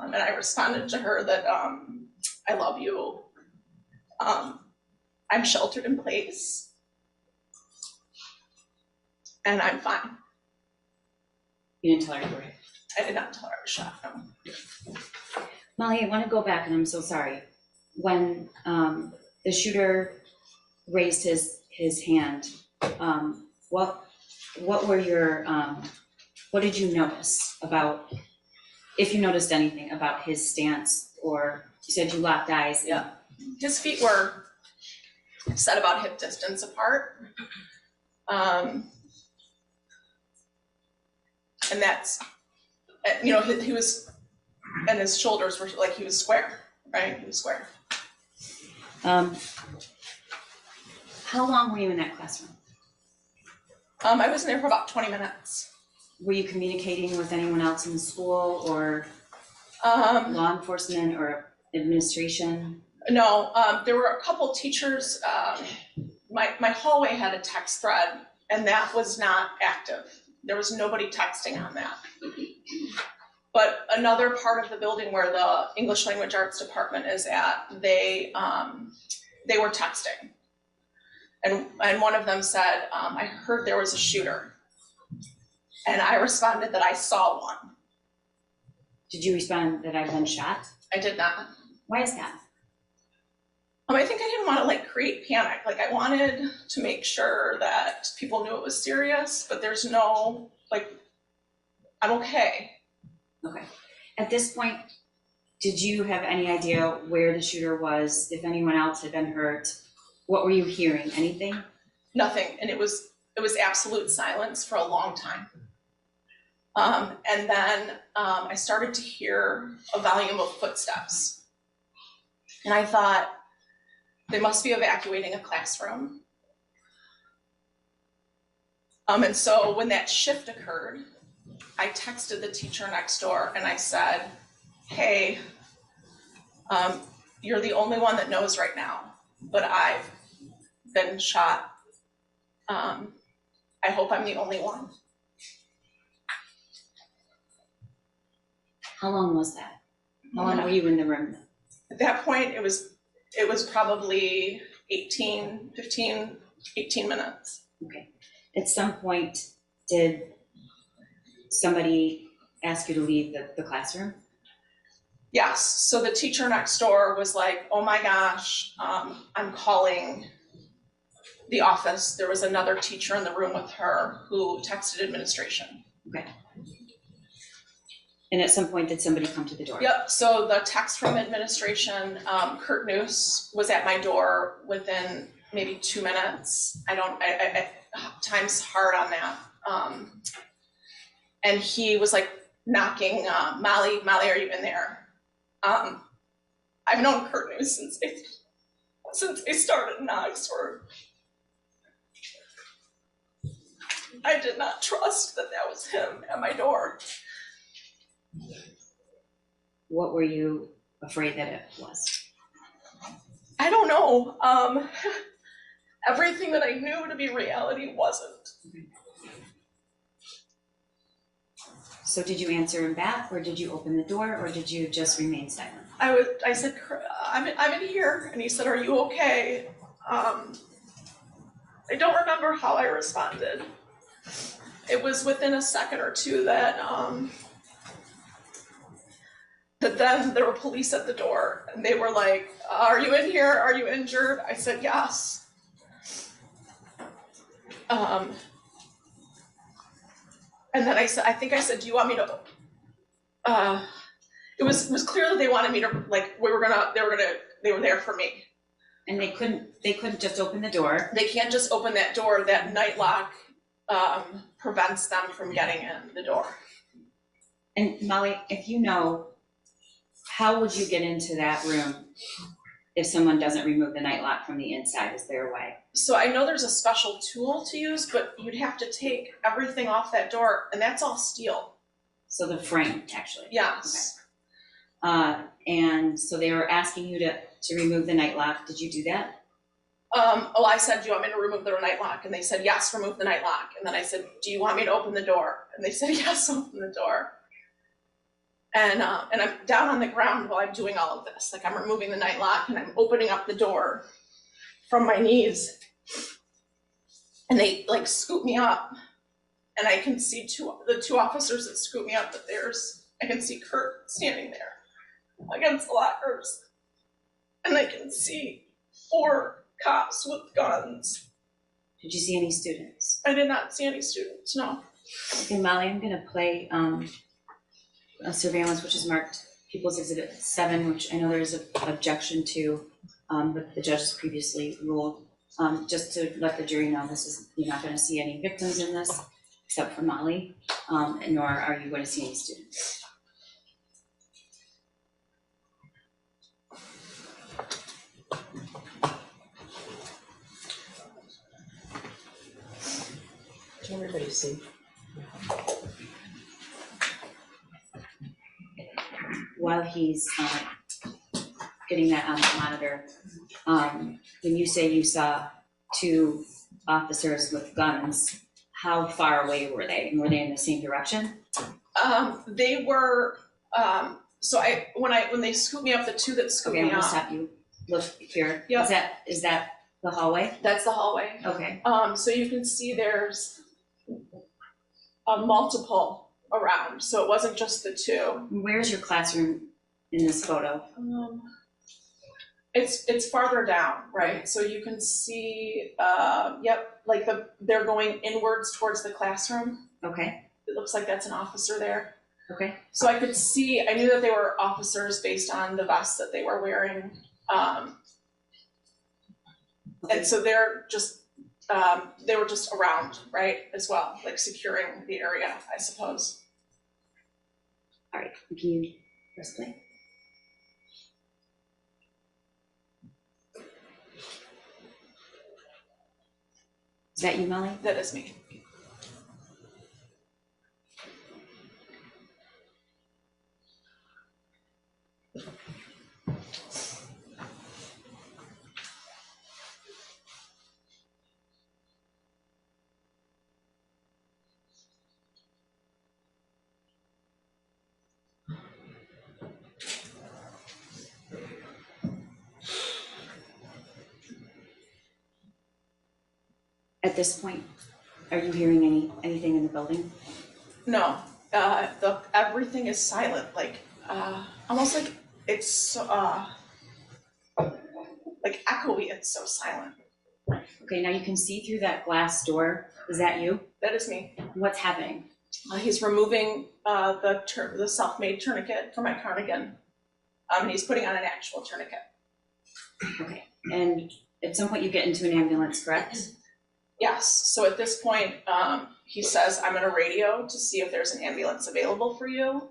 And I responded to her that I love you. I'm sheltered in place. And I'm fine. You didn't tell her you were hit? I did not tell her I was shot, no. Molly, I want to go back, and I'm so sorry. When the shooter raised his hand, what were your what did you notice about, if you noticed anything about his stance, or you said you locked eyes? Yeah. His feet were set about hip distance apart. And that's, you know, he was, and his shoulders were like, he was square, right? He was square. How long were you in that classroom? I was in there for about 20 minutes. Were you communicating with anyone else in the school, or law enforcement or administration? No, there were a couple teachers. My hallway had a text thread, and that was not active. There was nobody texting on that. But another part of the building where the English Language Arts Department is at, they were texting. And one of them said, I heard there was a shooter. And I responded that I saw one. Did you respond that I've been shot? I did not. Why is that? I think I didn't want to like create panic. Like I wanted to make sure that people knew it was serious, but there's no, like, I'm okay. Okay. At this point, did you have any idea where the shooter was, if anyone else had been hurt? What were you hearing? Anything? Nothing. And it was absolute silence for a long time. And then I started to hear a volume of footsteps. And I thought, they must be evacuating a classroom. And so when that shift occurred, I texted the teacher next door and I said, hey, you're the only one that knows right now, but I've been shot. I hope I'm the only one. How long was that? How long were you in the room? At that point, it was probably 18 minutes. Okay. At some point, did somebody ask you to leave the classroom? Yes, so the teacher next door was like, oh my gosh, I'm calling the office. There was another teacher in the room with her who texted administration. Okay. And at some point, did somebody come to the door? Yep, so the text from administration, Kurt Noose was at my door within maybe 2 minutes. Time's hard on that. And he was like knocking, Molly, are you in there? I've known Kurt Noose since they started in Oxford. I did not trust that was him at my door. What were you afraid that it was? I don't know. Everything that I knew to be reality wasn't. So did you answer him back, or did you open the door, or did you just remain silent? I said, I'm in here, and he said, are you okay? I don't remember how I responded. It was within a second or two that then there were police at the door, and they were like, are you in here? Are you injured? I said, yes. And then I said, do you want me to, it was clear that they wanted me to, like, they were there for me. And they couldn't just open the door. They can't just open that door. That night lock prevents them from getting in the door. And Molly, if you know, how would you get into that room if someone doesn't remove the night lock from the inside? Is there a way? So I know there's a special tool to use, but you'd have to take everything off that door, and that's all steel. So the frame, actually. Yes. Okay. And so they were asking you to remove the night lock. Did you do that? I said, do you want me to remove the night lock? And they said, yes, remove the night lock. And then I said, do you want me to open the door? And they said, yes, open the door. And I'm down on the ground while I'm doing all of this. Like, I'm removing the night lock and I'm opening up the door from my knees. And they like scoop me up. And I can see the two officers that scoop me up, but I can see Kurt standing there against the lockers. And I can see 4 cops with guns. Did you see any students? I did not see any students, no. Okay, Molly, I'm gonna play a surveillance, which is marked People's Exhibit 7, which I know there's an objection to, but the judge has previously ruled. Just to let the jury know, you're not gonna see any victims in this, except for Molly, and nor are you going to see any students. Can everybody see? While he's getting that on the monitor, when you say you saw 2 officers with guns, how far away were they? And were they in the same direction? They were. When they scooped me up, the 2 that scooped Okay, me I'm gonna up. stop you. Look here. Yep. Is that the hallway? That's the hallway. Okay. So you can see there's a multiple around. So it wasn't just the 2. Where's your classroom in this photo? It's farther down, right? So you can see, like they're going inwards towards the classroom. Okay. It looks like that's an officer there. Okay. So I knew that they were officers based on the vests that they were wearing. And so they're just, they were just around, right, as well, like securing the area, I suppose. All right. Can you press play? Is that you, Molly? That is me. At this point, are you hearing anything in the building? No, everything is silent, like almost like it's like echoey. It's so silent. Okay, now you can see through that glass door. Is that you? That is me. What's happening? He's removing the self-made tourniquet from my cardigan. And he's putting on an actual tourniquet. Okay, and at some point you get into an ambulance, correct? Yes, so at this point, he says, I'm gonna radio to see if there's an ambulance available for you.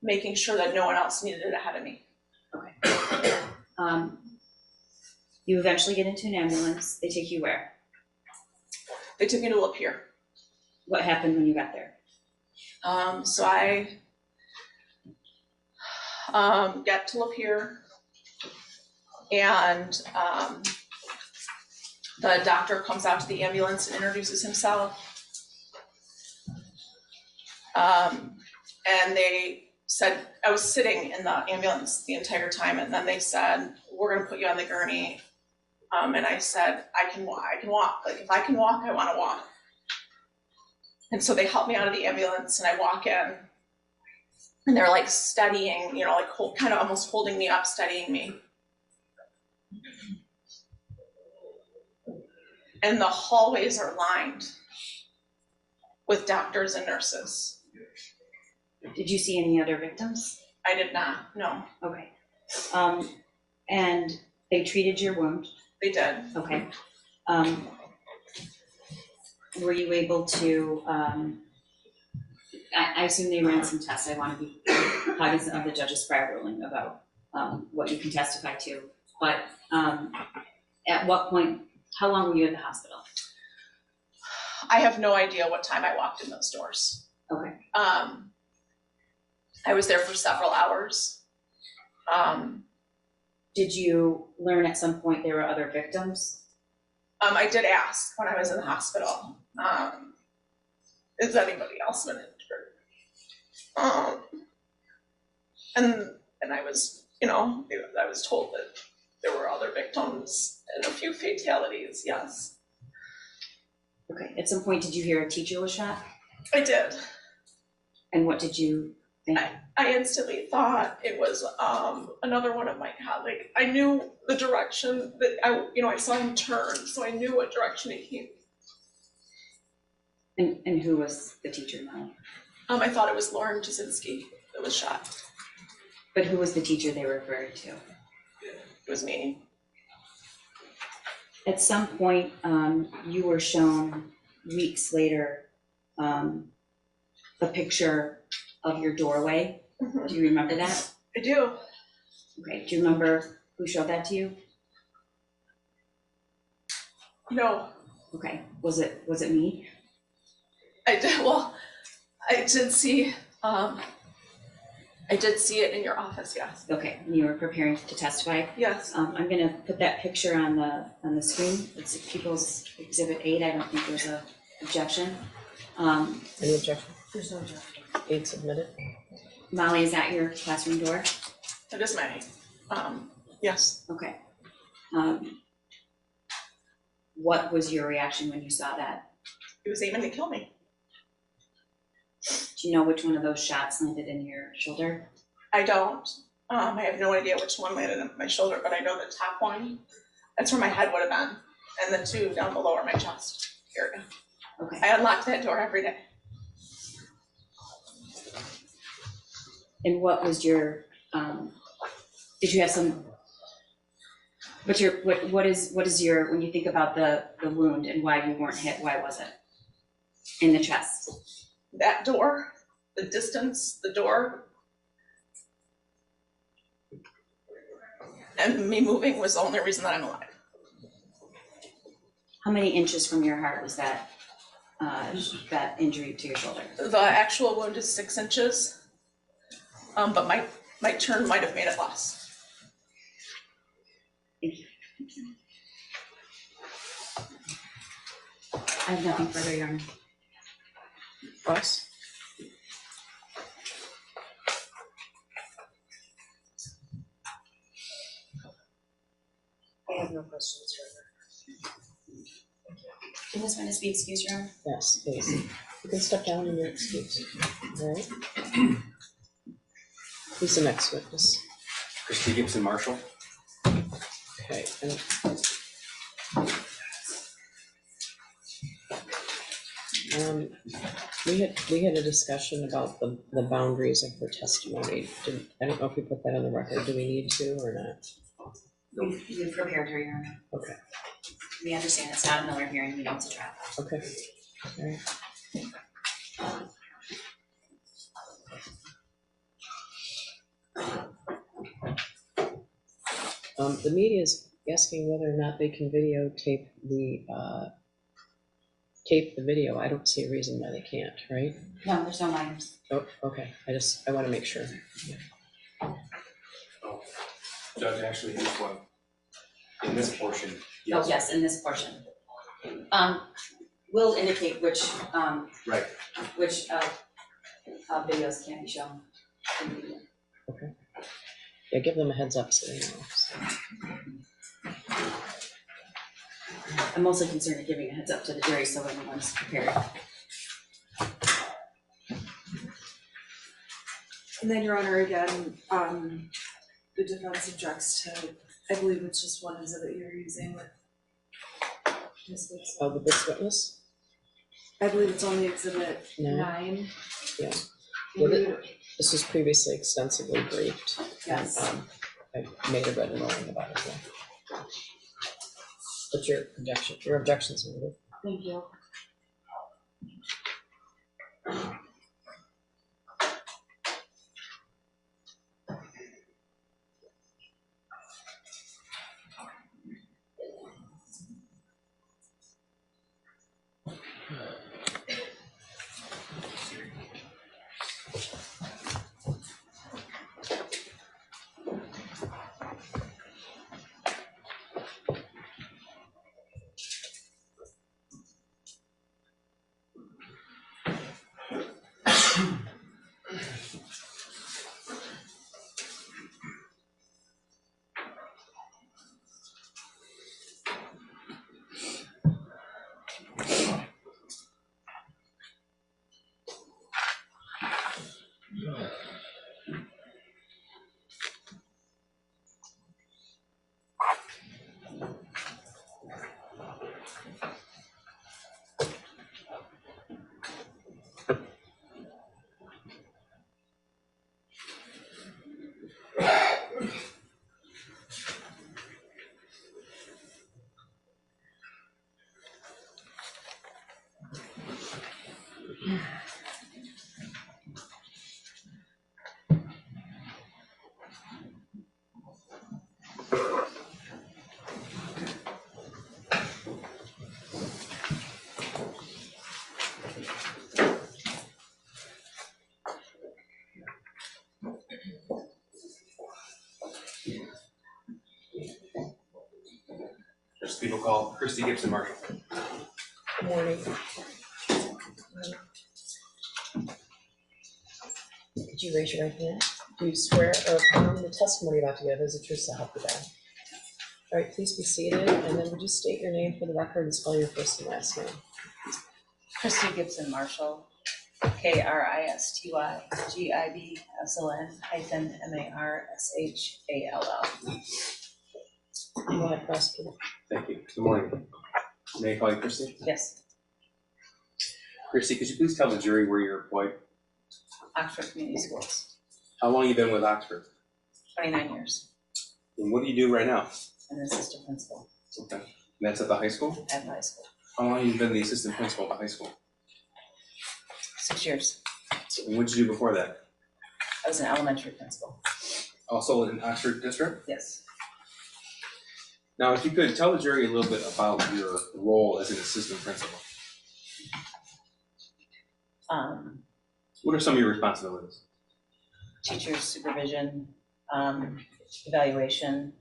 Making sure that no one else needed it ahead of me. Okay. You eventually get into an ambulance, they take you where? They took me to Lapeer. What happened when you got there? So I get to Lapeer, and the doctor comes out to the ambulance and introduces himself. And they said, I was sitting in the ambulance the entire time, and then they said, we're gonna put you on the gurney. And I said, I can walk. Like, if I can walk, I wanna walk. And so they helped me out of the ambulance, and I walk in, and they're like steadying, you know, like kind of almost holding me up, steadying me. And the hallways are lined with doctors and nurses. Did you see any other victims? I did not, no. Okay. And they treated your wound? They did. Okay. Were you able to, I assume they ran some tests. I want to be cognizant of the judge's prior ruling about what you can testify to. But at what point, how long were you at the hospital? I have no idea what time I walked in those doors. Okay. I was there for several hours. Did you learn at some point there were other victims? I did ask when I was in the hospital, is anybody else been injured? And I was, you know, I was told that there were other victims and a few fatalities, yes. Okay, at some point, did you hear a teacher was shot? I did. And what did you think? I instantly thought it was another one of my colleagues. I knew the direction that I saw him turn, so I knew what direction he came. And who was the teacher now? I thought it was Lauren Jasinski that was shot. But who was the teacher they referred to? It was me. At some point, you were shown weeks later a picture of your doorway. Mm-hmm. Do you remember that? I do. Okay, do you remember who showed that to you? No. Okay, was it me? I did. Well, I did see. I did see it in your office. Yes. Okay, and you were preparing to testify. Yes. I'm gonna put that picture on the screen. It's People's Exhibit 8. I don't think there's a objection. Any objection? There's no objection. 8 submitted. Molly, is that your classroom door? It is my. Yes. Okay. What was your reaction when you saw that? He was aiming to kill me. Do you know which one of those shots landed in your shoulder? I don't. I have no idea which one landed on my shoulder, but I know the top one. That's where my head would have been, and the two down below are my chest area. Okay. I unlock that door every day. And what was your, did you have some, what is your, when you think about the wound and why you weren't hit, why was it? In the chest? That door, the distance, the door, and me moving was the only reason that I'm alive. How many inches from your heart was that, that injury to your shoulder? The actual wound is 6 inches, but my turn might have made it less. Thank you. I have nothing further, Your Honor. Ross? I have no questions further. Can this witness be excused, Your Honor? Yes, please. You can step down when you're excused. All right. Who's the next witness? Christy Gibson Marshall. Okay. We had a discussion about the boundaries of her testimony. I don't know if we put that on the record. Do we need to or not? We've prepared her, Your Honor. Okay, We understand it's not another hearing, we know it's a trial. okay, all right. The media is asking whether or not they can videotape tape the video. I don't see a reason why they can't, right? No, there's no minors. Oh, okay, I want to make sure. Judge, actually, this one, in this portion, Oh, yes, in this portion. We'll indicate which, right. which, videos can be shown. Okay. Yeah, give them a heads up so they know. I'm mostly concerned with giving a heads up to the jury so everyone's prepared. And then, Your Honor, again, the defense objects to, I believe it's just one exhibit you're using with Ms. Woods. Oh, this witness? I believe it's only exhibit No. 9. Yeah. Well, this was previously extensively briefed. Yes. And, I made a written ruling about it. Yeah. But your objections are good. Thank you. There's people called Christy Gibson Marshall. Good morning. Could you raise your right hand? Do you swear or affirm the testimony about to give is the truth so help you God? All right, please be seated, and then would you state your name for the record and spell your first and last name? Christy Gibson Marshall, KRISTY-GIBSON-MARSHALL. Go ahead, prosecutor. Thank you. Good morning. May I call you Christy? Yes, Christy, could you please tell the jury where you're employed? Oxford Community Schools, How long have you been with Oxford? 29 years, And what do you do right now? and an assistant principal Okay. And that's at the high school? at high school. How long have you been the assistant principal at the high school? 6 years. And what did you do before that? I was an elementary principal. Also in Oxford District? Yes. Now, if you could tell the jury a little bit about your role as an assistant principal. What are some of your responsibilities? Teacher supervision, evaluation,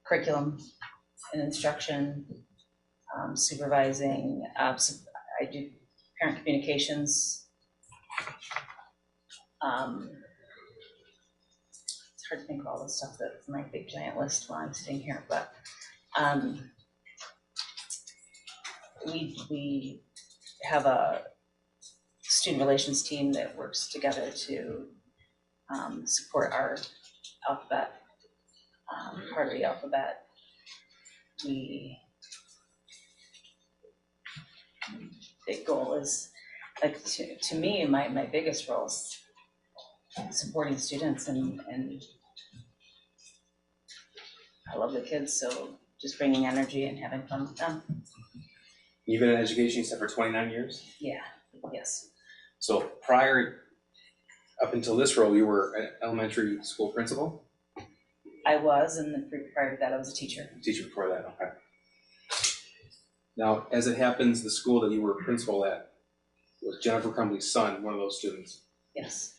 curriculum and instruction, supervising. I do parent communications. It's hard to think of all the stuff that's my big giant list while I'm sitting here, but we have a student relations team that works together to support our alphabet, part of the alphabet. We big goal is, like, to me, my biggest role is supporting students and I love the kids, so just bringing energy and having fun with them. You've been in education, you said, for 29 years? Yeah, yes. So up until this role, you were an elementary school principal? I was, and then prior to that, I was a teacher. Teacher before that, okay. Now, as it happens, the school that you were principal at was Jennifer Crumbley's son, one of those students. Yes,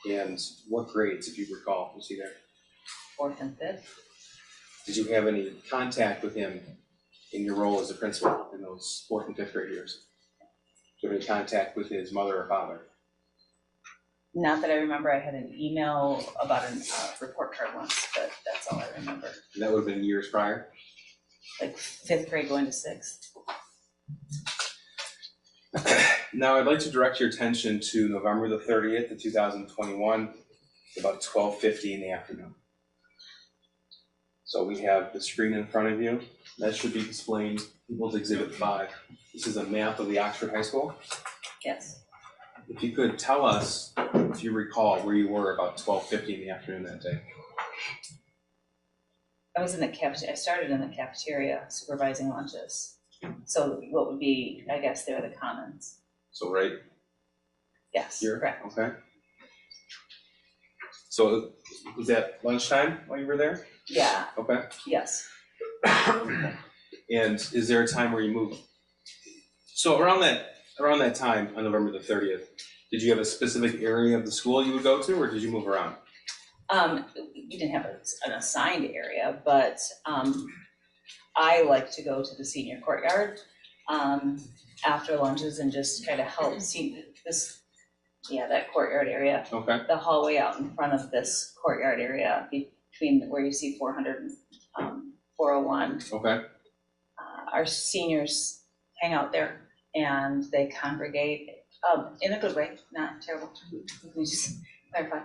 And what grades, if you recall, was he there? 4th and 5th. Did you have any contact with him in your role as a principal in those 4th and 5th grade years? Did you have any contact with his mother or father? Not that I remember. I had an email about a report card once, but that's all I remember. And that would have been years prior? Like 5th grade going to 6th. Now, I'd like to direct your attention to November the 30th of 2021, about 12:50 in the afternoon. So we have the screen in front of you. That should be displaying People's Exhibit 5. This is a map of the Oxford High School. Yes. If you could tell us, if you recall, where you were about 12:50 in the afternoon that day. I was in the cafeteria. I started in the cafeteria supervising lunches. So what would be, I guess, there are the commons. So right Yes, here? correct. Okay. So was that lunchtime while you were there? Yeah, Okay. yes. And is there a time where you moved? So around that time on November the 30th, did you have a specific area of the school you would go to, or did you move around? We didn't have an assigned area, but I like to go to the senior courtyard after lunches and just kind of help see that courtyard area. Okay. The hallway out in front of this courtyard area between where you see 400 and 401. Okay. Our seniors hang out there and they congregate in a good way, not terrible. Let me just clarify.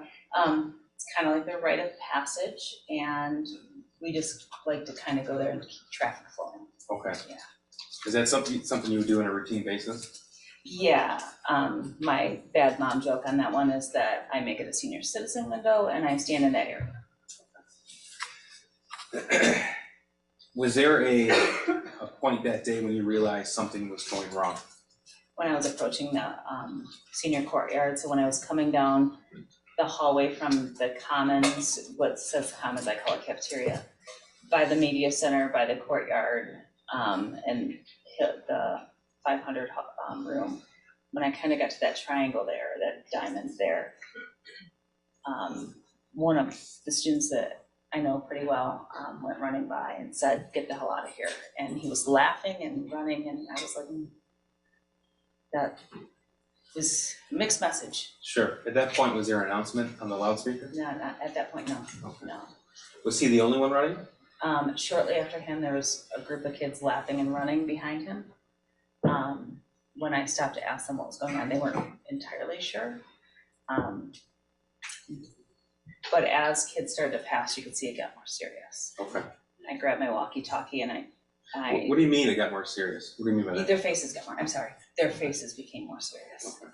It's kind of like their rite of passage, and we just like to kind of go there and keep traffic flowing. Okay. Yeah. Is that something you would do on a routine basis? Yeah, my bad mom joke on that one is that I make it a senior citizen window and I stand in that area. Was there a point that day when you realized something was going wrong? When I was approaching the senior courtyard, so when I was coming down the hallway from the commons, what says commons, I call it cafeteria, by the media center, by the courtyard, and hit the 500 room. When I kind of got to that triangle there, that diamond there, one of the students that I know pretty well went running by and said, "Get the hell out of here." And he was laughing and running, and I was like, that was a mixed message. Sure. At that point, was there an announcement on the loudspeaker? No, not at that point, no. Okay. No. Was he the only one running? Shortly after him, there was a group of kids laughing and running behind him. When I stopped to ask them what was going on, they weren't entirely sure. But as kids started to pass, you could see it got more serious. Okay. I grabbed my walkie-talkie and I What do you mean it got more serious? What do you mean by that? their faces got more, I'm sorry, their faces became more serious. Okay.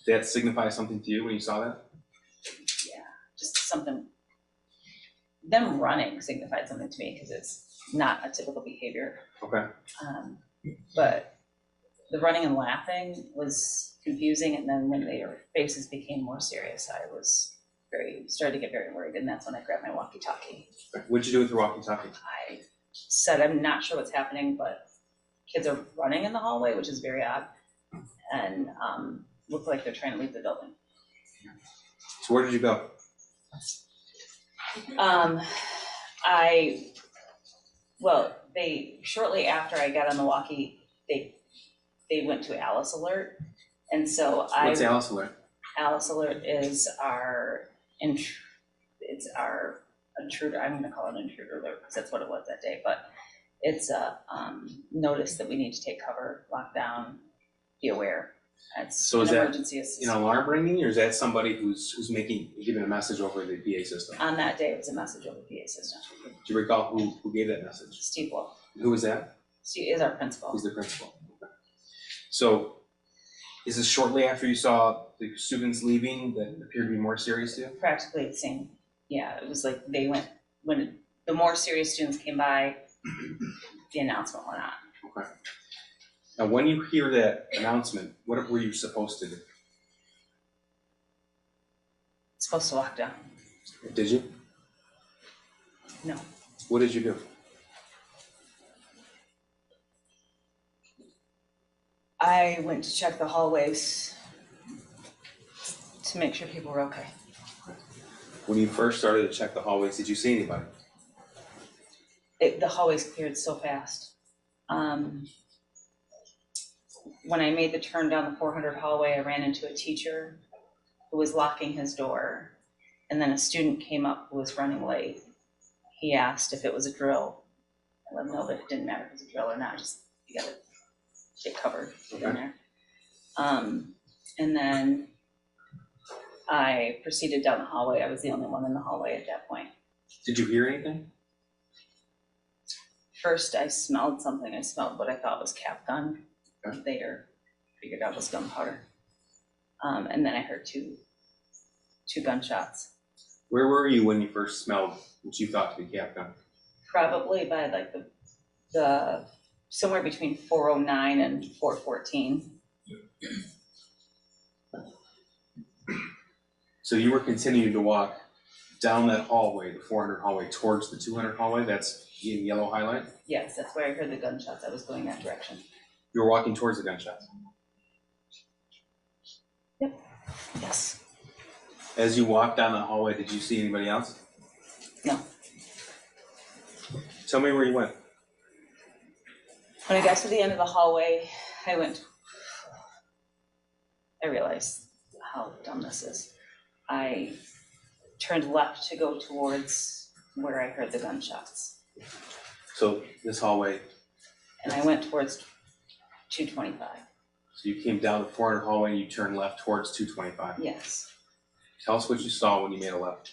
Did that signify something to you when you saw that? Yeah, just something, them running signified something to me because it's not a typical behavior. Okay. But the running and laughing was confusing, and then when their faces became more serious, I was started to get very worried, and that's when I grabbed my walkie-talkie. What'd you do with your walkie-talkie? I said, I'm not sure what's happening, but kids are running in the hallway, which is very odd, and look like they're trying to leave the building. So where did you go? They shortly after I got on the walkie, they went to Alice Alert, and so What's Alice Alert? Alice Alert is our intruder. I'm going to call it intruder alert because that's what it was that day. But it's a notice that we need to take cover, lock down, be aware. It's So an is that emergency assist. an alarm ringing, or is that somebody who's giving a message over the PA system? On that day, it was a message over the PA system. Do you recall who gave that message? Steve Wolf. Who was that? Steve is our principal. Who's the principal? Okay. So, is this shortly after you saw the students leaving that appeared to be more serious to you? Practically the same. Yeah, it was like they went, when the more serious students came by, the announcement went on. Okay. Now, when you hear that announcement, what were you supposed to do? Supposed to walk down. Did you? No. What did you do? I went to check the hallways to make sure people were okay. When you first started to check the hallways, did you see anybody? The hallways cleared so fast. When I made the turn down the 400 hallway, I ran into a teacher who was locking his door, and then a student came up who was running late. He asked if it was a drill. I let him know that it didn't matter if it was a drill or not, just you gotta get covered in there. And then I proceeded down the hallway. I was the only one in the hallway at that point. Did you hear anything? First, I smelled something. I smelled what I thought was cap gun. Later, figured out it was gunpowder. And then I heard two gunshots. Where were you when you first smelled what you thought to be cap gun? Probably by like the somewhere between 409 and 414. So you were continuing to walk down that hallway, the 400 hallway, towards the 200 hallway? That's in yellow highlight? Yes, that's where I heard the gunshots. I was going that direction. You were walking towards the gunshots. Yep. Yes. As you walked down that hallway, did you see anybody else? No. Tell me where you went. When I got to the end of the hallway, I realized how dumb this is. I turned left to go towards where I heard the gunshots. So this hallway, And I went towards 225. so you came down the 400 hallway and you turned left towards 225. Yes. Tell us what you saw when you made a left.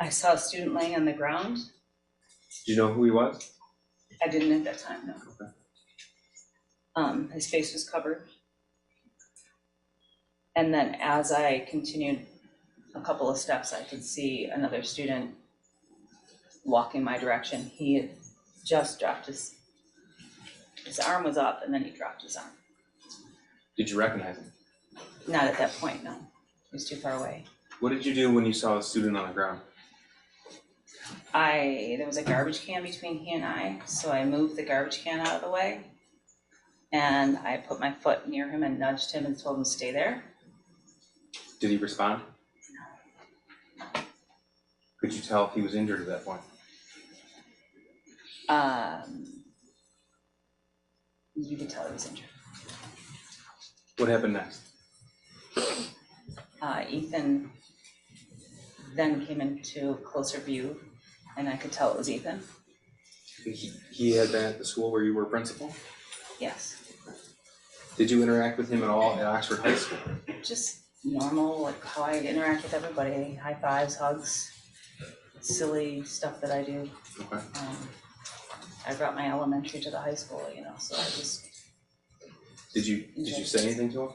I saw a student laying on the ground. Did you know who he was? I didn't at that time, no. Okay. His face was covered. And then as I continued a couple of steps, I could see another student walking my direction. He had just dropped his arm was up and then he dropped his arm. Did you recognize him? Not at that point, no. He was too far away. What did you do when you saw a student on the ground? There was a garbage can between he and I, so I moved the garbage can out of the way. And I put my foot near him and nudged him and told him to stay there. Did he respond? Could you tell if he was injured at that point? You could tell he was injured. What happened next? Ethan then came into closer view, and I could tell it was Ethan. He had been at the school where you were principal? Yes. Did you interact with him at all at Oxford High School? Just normal, like how I interact with everybody, high fives, hugs, silly stuff that I do. Okay. I brought my elementary to the high school, so I just. Did you say anything to him?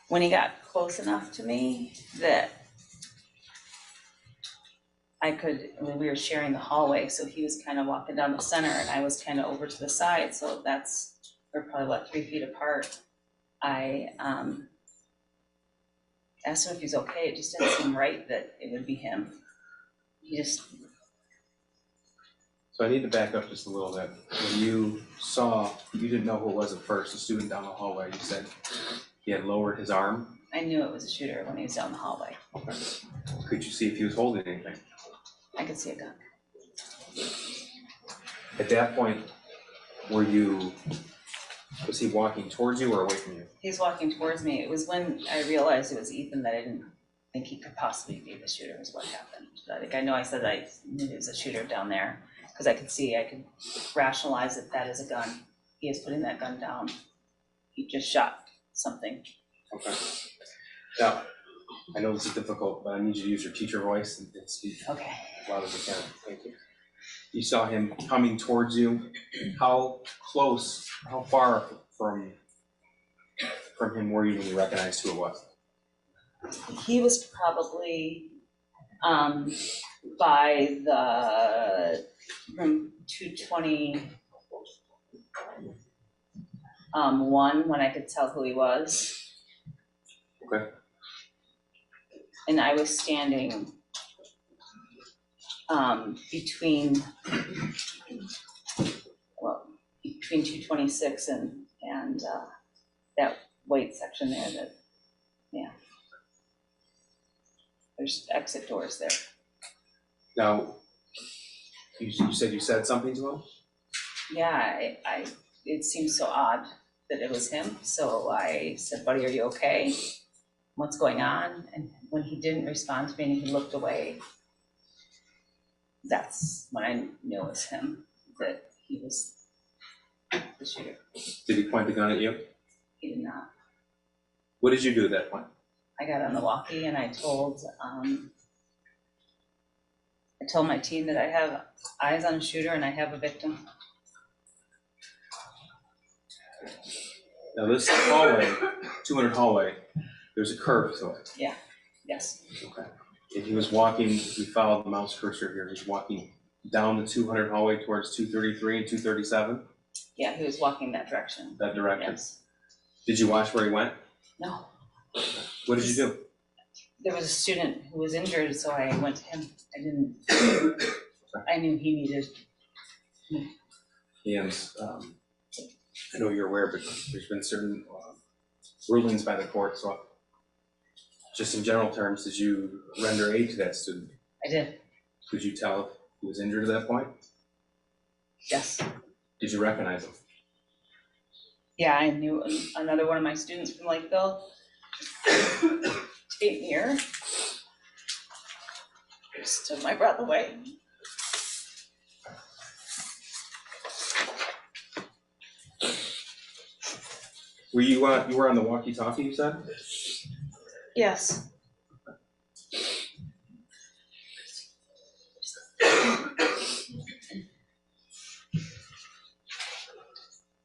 When he got close enough to me that we were sharing the hallway, so he was kind of walking down the center and I was kind of over to the side, so we're probably 3 feet apart. I asked him if he's okay. It just didn't seem right that it would be him. So I need to back up just a little bit. When you didn't know who it was at first, the student down the hallway, you said he had lowered his arm. I knew it was a shooter when he was down the hallway. Okay. Could you see if he was holding anything? I could see a gun. At that point, was he walking towards you or away from you? He was walking towards me. It was when I realized it was Ethan that I didn't think he could possibly be the shooter is what happened. I said I knew he was a shooter down there because I could rationalize that is a gun. He is putting that gun down. He just shot something. Okay. Now, I know this is difficult, but I need you to use your teacher voice and speak Okay. as loud as you can. Thank you. you saw him coming towards you. How close, how far from him were you when you recognized who it was? He was probably by the room 220 one when I could tell who he was. Okay. And I was standing between 226 and that white section there that, yeah. There's exit doors there. Now, you said you said something to him? Yeah, it seemed so odd that it was him, so I said, buddy, are you okay? What's going on? And when he didn't respond to me and he looked away, that's when I knew it was him, that he was the shooter. Did he point the gun at you? He did not. What did you do at that point? I got on the walkie and I told my team that I have eyes on a shooter and I have a victim. Now this hallway, 200 hallway, there's a curve to it. Yes. Okay. And he was walking, if we followed the mouse cursor here, he was walking down the 200 hallway towards 233 and 237, Yeah, he was walking that direction. that direction. Yes. Did you watch where he went? No. What did you do? There was a student who was injured, so I went to him. I knew he needed. And I know you're aware, but there's been certain rulings by the court, so just in general terms, did you render aid to that student? I did. Could you tell if he was injured at that point? Yes. Did you recognize him? Yeah, I knew another one of my students from Lakeville. Came here. Just took my breath away. Were you were on the walkie-talkie, you said? Yes.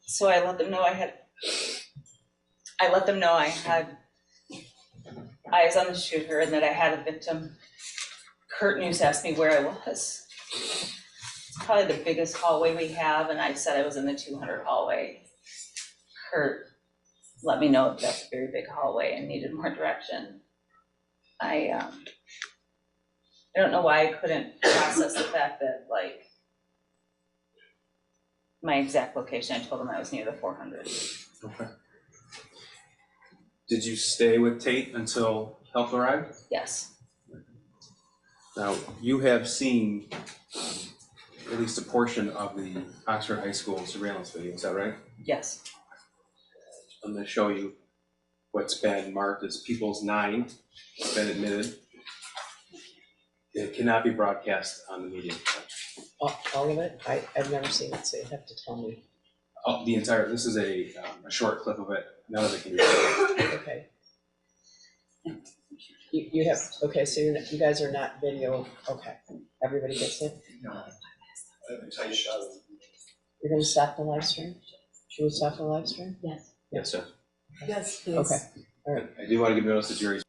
So I let them know I had eyes on the shooter and that I had a victim. Kurt News asked me where I was. It's probably the biggest hallway we have, and I said I was in the 200 hallway. Kurt let me know that that's a very big hallway and needed more direction. I don't know why I couldn't process the fact that, like, my exact location, I told him I was near the 400. Okay. Did you stay with Tate until help arrived? Yes. Now, you have seen at least a portion of the Oxford High School surveillance video, is that right? Yes. I'm going to show you what's been marked as People's 9. It's been admitted. It cannot be broadcast on the media. All of it? I've never seen it, so you have to tell me. Oh, the entire, this is a short clip of it. None of it can be recorded. Okay. You have, okay, so you guys are not video, okay. Everybody gets it? You're gonna stop the live stream? Should we stop the live stream? Yes. Yes, sir. Yes, please. Okay, all right. I do want to give notice to juries.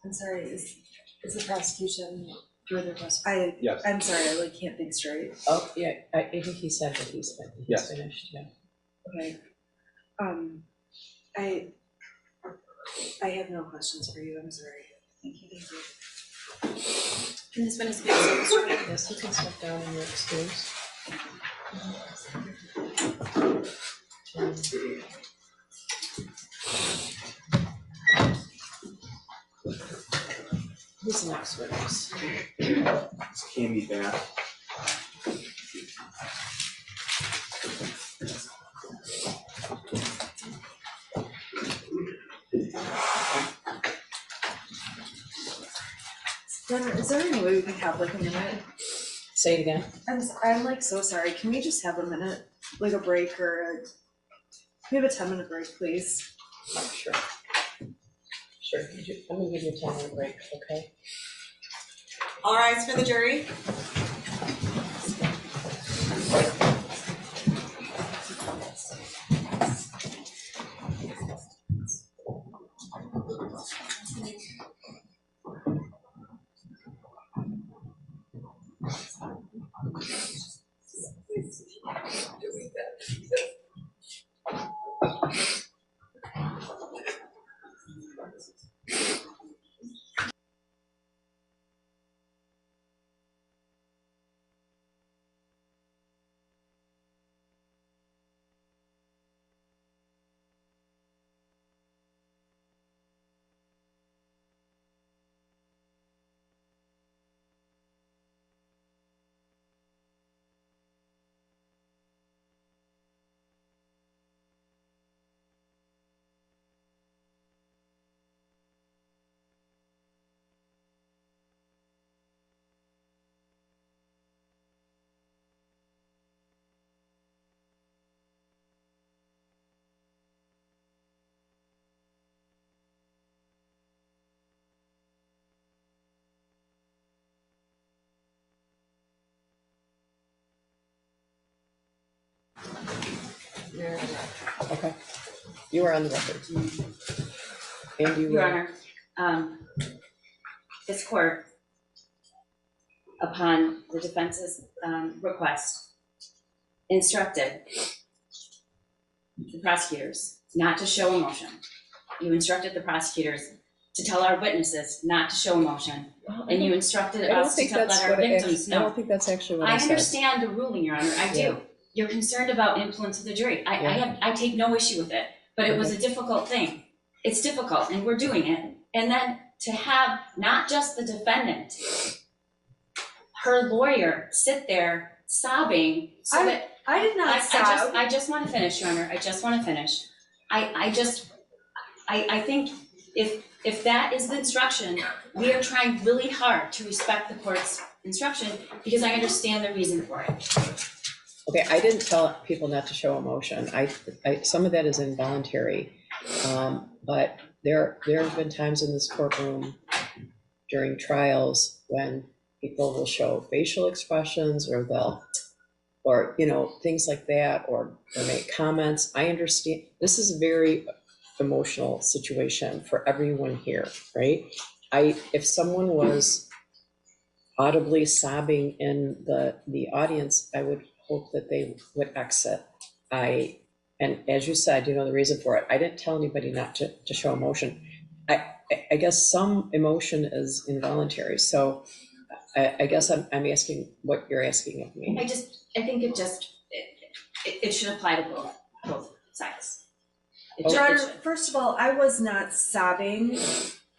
I'm sorry, is the prosecution further question? Yes. I'm sorry, I like can't think straight. Oh, yeah, I think he said that he's Yes. finished, yeah. Okay. I have no questions for you, I'm sorry. Thank you. Can this one is good? Yes, you can step down in your excuse. Who's the next witness? It's Candy back. Jennifer, is there any way we can have like a minute? Say it again. I'm like so sorry, can we just have a minute, like a break or we have a 10-minute break, please? Oh, sure. Sure, I'm gonna give you a 10-minute break, okay? All rise for the jury. Okay. You are on the record. And you Your Honor, this court, upon the defense's request, instructed the prosecutors not to show emotion. You instructed the prosecutors to tell our witnesses not to show emotion, and you instructed us to let our victims know. I don't think that's actually what I said. I understand the ruling, Your Honor, I do. Yeah. You're concerned about influence of the jury. I take no issue with it, but it was a difficult thing. It's difficult, and we're doing it. And then to have not just the defendant, her lawyer sit there sobbing so that I did not sob. I just want to finish, Your Honor. I just want to finish. I think if that is the instruction, we are trying really hard to respect the court's instruction because I understand the reason for it. Okay, I didn't tell people not to show emotion. Some of that is involuntary, but there have been times in this courtroom during trials when people will show facial expressions or things like that, or make comments. I understand this is a very emotional situation for everyone here, right? If someone was audibly sobbing in the audience, I would hope that they would exit. And as you said, the reason for it. I didn't tell anybody not to show emotion. I guess some emotion is involuntary. So I guess I'm asking what you're asking of me. I think it should apply to both sides. Your Honor, first of all, I was not sobbing,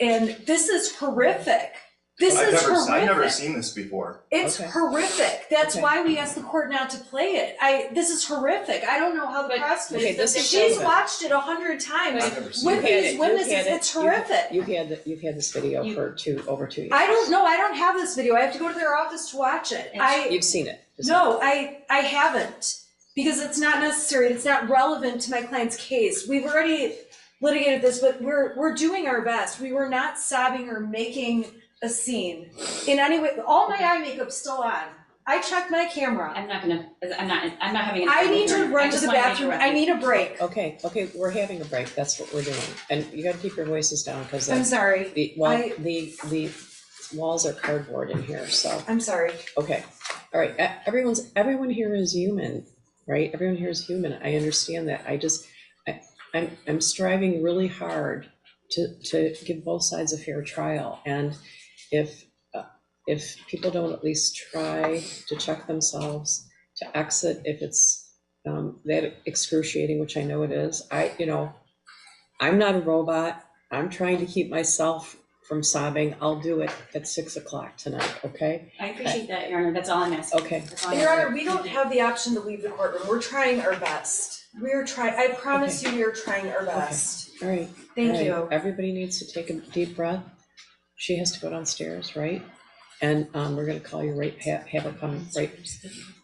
and this is horrific. I've never seen this before. It's horrific. That's why we asked the court not to play it. This is horrific. I don't know how the prosecutor. She's watched it 100 times with these witnesses. It's horrific. You've had this video for over 2 years. I don't know. I don't have this video. I have to go to their office to watch it. You've seen it. No, I haven't, because it's not necessary. It's not relevant to my client's case. We've already litigated this, but we're doing our best. We were not sobbing or making a scene in any way. All my eye makeup's still on. I checked my camera. I'm not having an. I need to argument. run I to just the wanna make a bathroom. I record. need a break. Okay, we're having a break, that's what we're doing, and you gotta keep your voices down, because I'm sorry. the walls are cardboard in here, so, I'm sorry. okay. All right, everyone here is human, right? Everyone here is human, I understand that, I'm striving really hard to give both sides a fair trial, and if people don't at least try to check themselves, to exit if it's that excruciating, which I know it is. I'm not a robot. I'm trying to keep myself from sobbing. I'll do it at 6 o'clock tonight, okay? I appreciate that, Your Honor, that's all I'm asking. Okay. That's all I'm Your asking. Honor, we don't have the option to leave the courtroom. We're trying our best. I promise you, we are trying our best. All right. Thank all right. you. Everybody needs to take a deep breath. She has to go downstairs, right? And we're gonna call you right, have her come, right?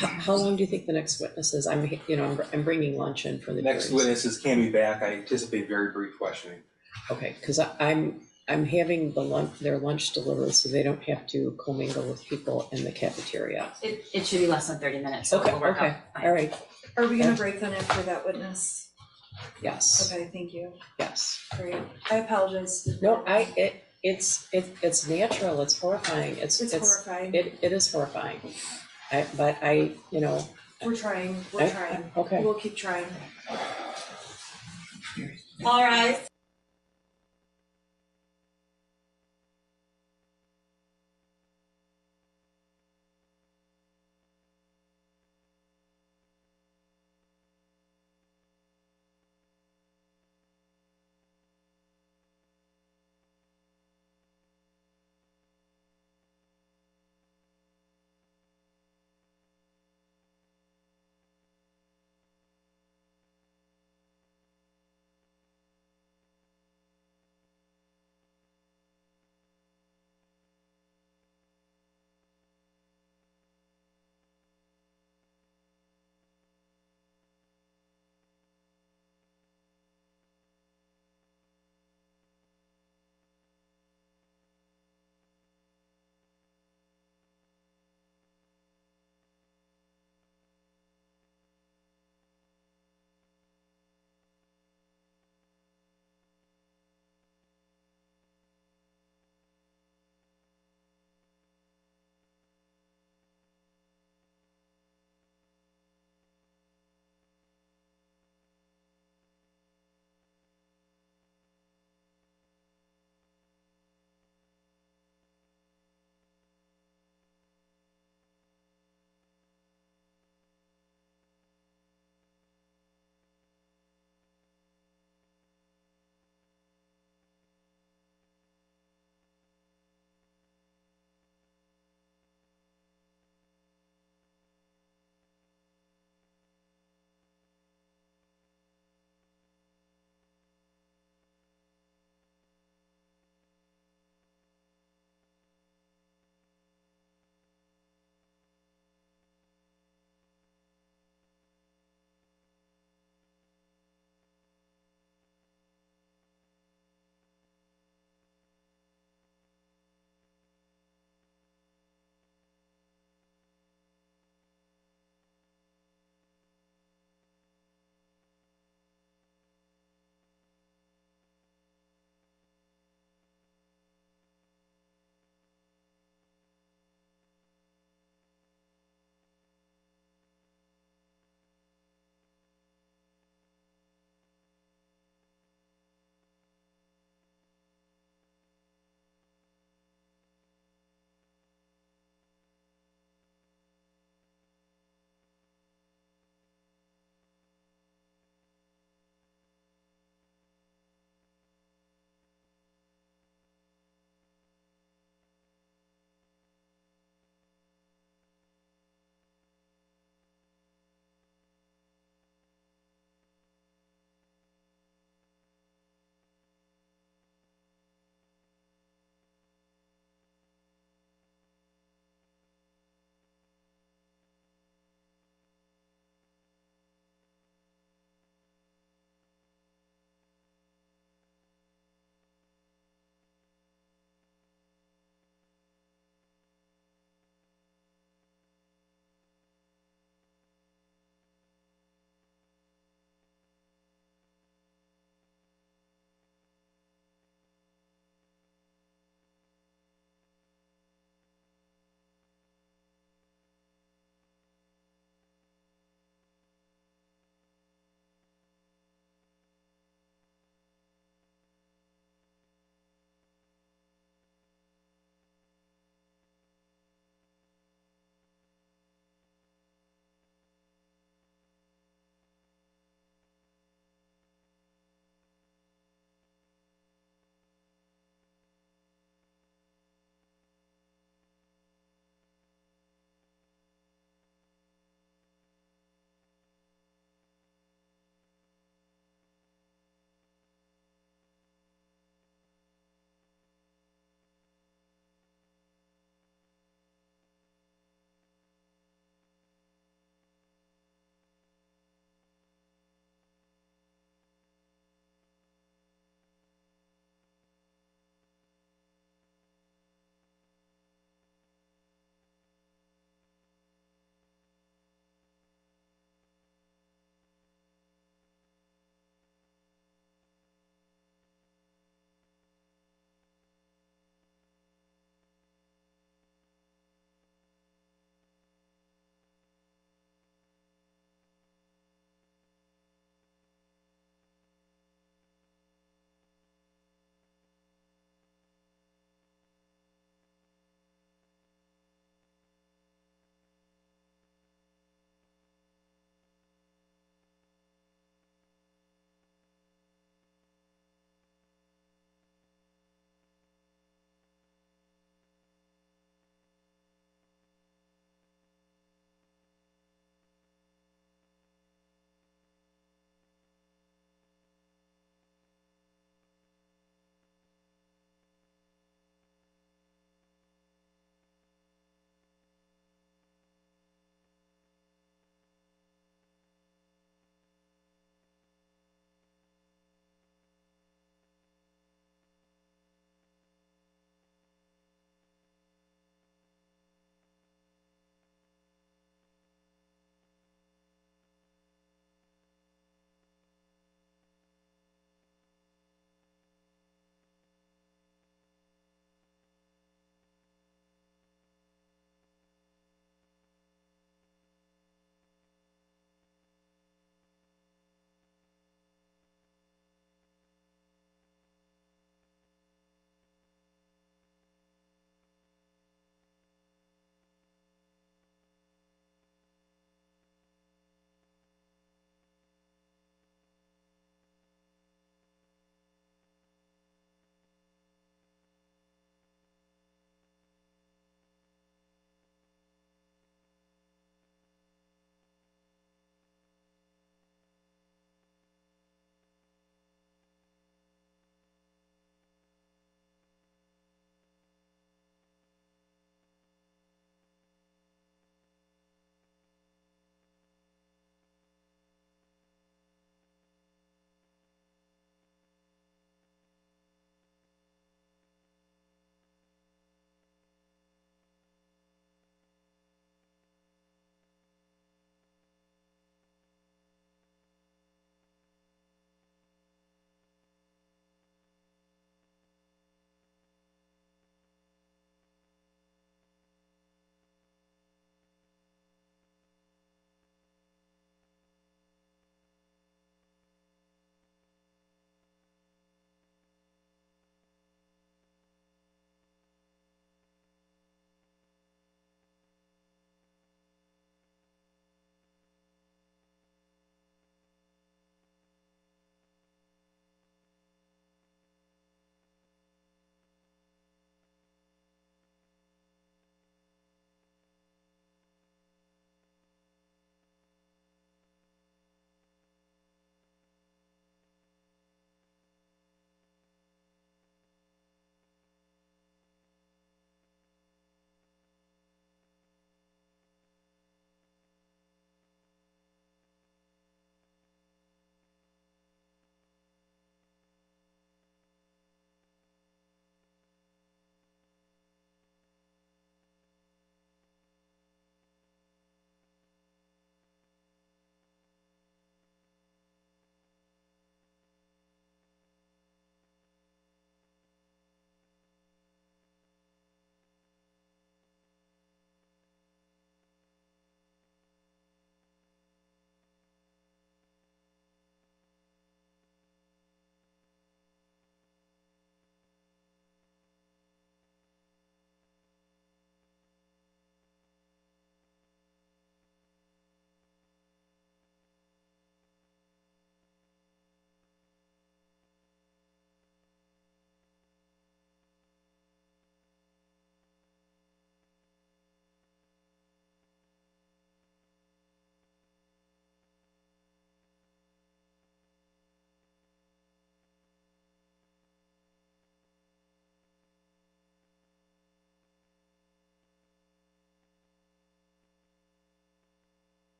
How long do you think the next witness is? I'm bringing lunch in for the Next juries. witnesses can be back. I anticipate very brief questioning. Okay, because I'm having their lunch delivered, so they don't have to commingle with people in the cafeteria. It should be less than 30 minutes, so Okay, it'll work okay, out fine. all right, Are we gonna break then after that witness? yes, Okay, thank you. yes. Great. I apologize. No, it's natural, it's horrifying, It's horrifying. it is horrifying. But We're trying. okay. We'll keep trying. All right.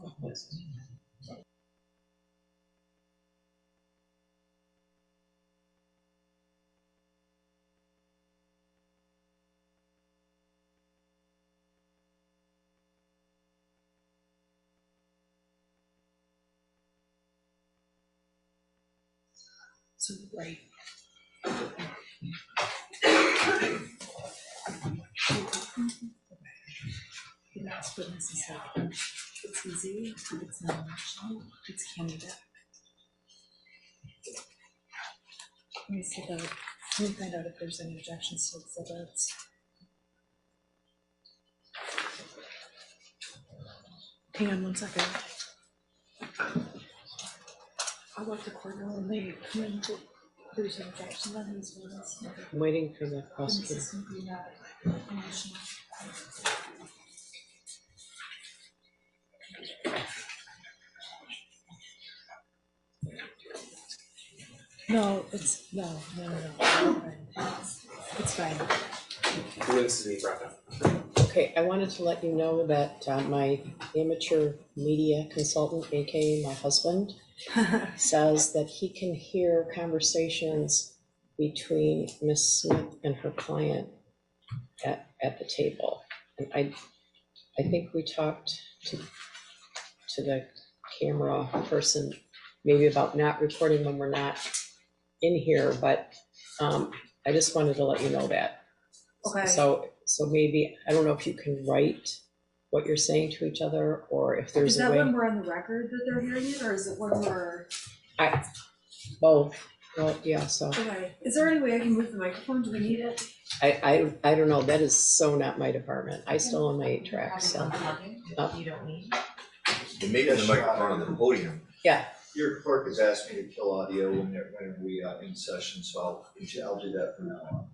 So, right. That's what this is like. It's easy, it's not emotional, it's candy back. Let me see that. Let me find out if there's any objections to exhibits. Hang on one second. I'll let the court know when they come in to, there's an objection on these ones. I'm waiting for the prosecutor. Consistently not emotional. No, it's, no. It's fine. The witness is being brought up. Okay, I wanted to let you know that my amateur media consultant, aka my husband, says that he can hear conversations between Miss Smith and her client at the table. And I think we talked to the camera person maybe about not recording when we're not in here, but I just wanted to let you know that. Okay. So maybe, I don't know if you can write what you're saying to each other, or if there's Is a that way. when we're on the record that they're hearing it, or is it when we're? Both. Well, yeah, so Okay. Is there any way I can move the microphone? Do we need it? I don't know. That is so not my department. I still own my 8-track, so. You don't need. Maybe on the microphone on the podium. Yeah. Your clerk has asked me to kill audio whenever we in session, so I'll do that from now on.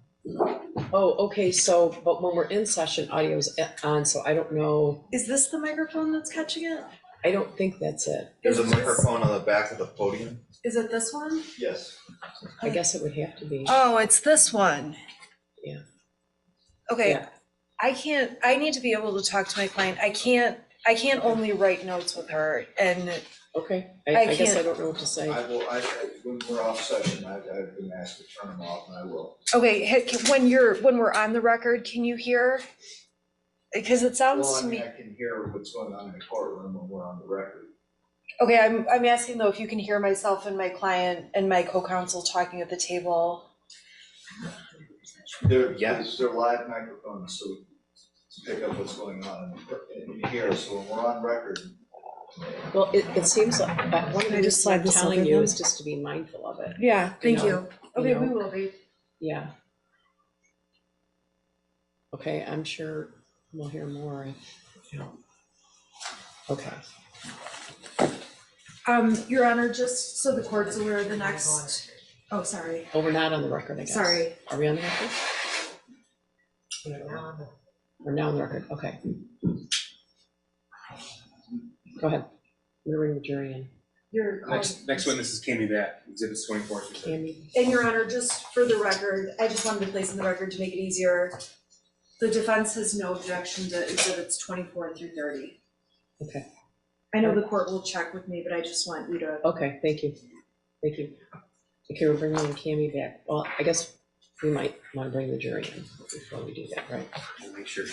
Oh, okay, so, but when we're in session, audio's on, so I don't know. Is this the microphone that's catching it? I don't think that's it. There's a microphone on the back of the podium. Is it this one? Yes. I guess it would have to be. Oh, it's this one. Yeah. Okay. Yeah. I need to be able to talk to my client. I can't only write notes with her, and Okay, I I guess I can't- don't know what to say. When we're off session, I've been asked to turn them off, and I will. okay, when we're on the record, can you hear? Because it sounds Well, I to mean, me. I can hear what's going on in the courtroom when we're on the record. Okay, I'm asking though if you can hear myself and my client and my co-counsel talking at the table. They're live microphones, so to pick up what's going on in here, so when we're on record. Well, it seems like, one of the I just reasons slide I'm this telling over you them? is just to be mindful of it. Yeah, thank know, you. Okay, know. we will be. Yeah. Okay, I'm sure we'll hear more if. Okay. Your Honor, just so the court's aware, the next. Oh, sorry. Oh, we're not on the record, I guess. Sorry. Are we on the record? We're now on the record, okay. Go ahead. We're bringing the jury in. Next witness is Kami Back, exhibits 24 through 30. Amy? And Your Honor, just for the record, I just wanted to place in the record to make it easier. The defense has no objection to exhibits 24 through 30. Okay. I know the court will check with me, but I just want you to. Okay, thank you. Thank you. Okay, we're bringing Kami back. Well, I guess we might want to bring the jury in before we do that, right? We'll make sure.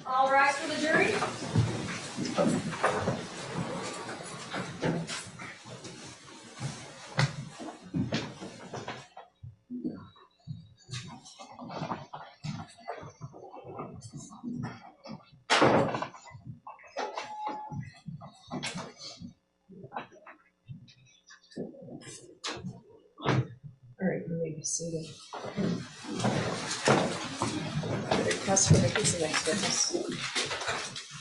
All rise for the jury. be seated. Request for vacancy next witness.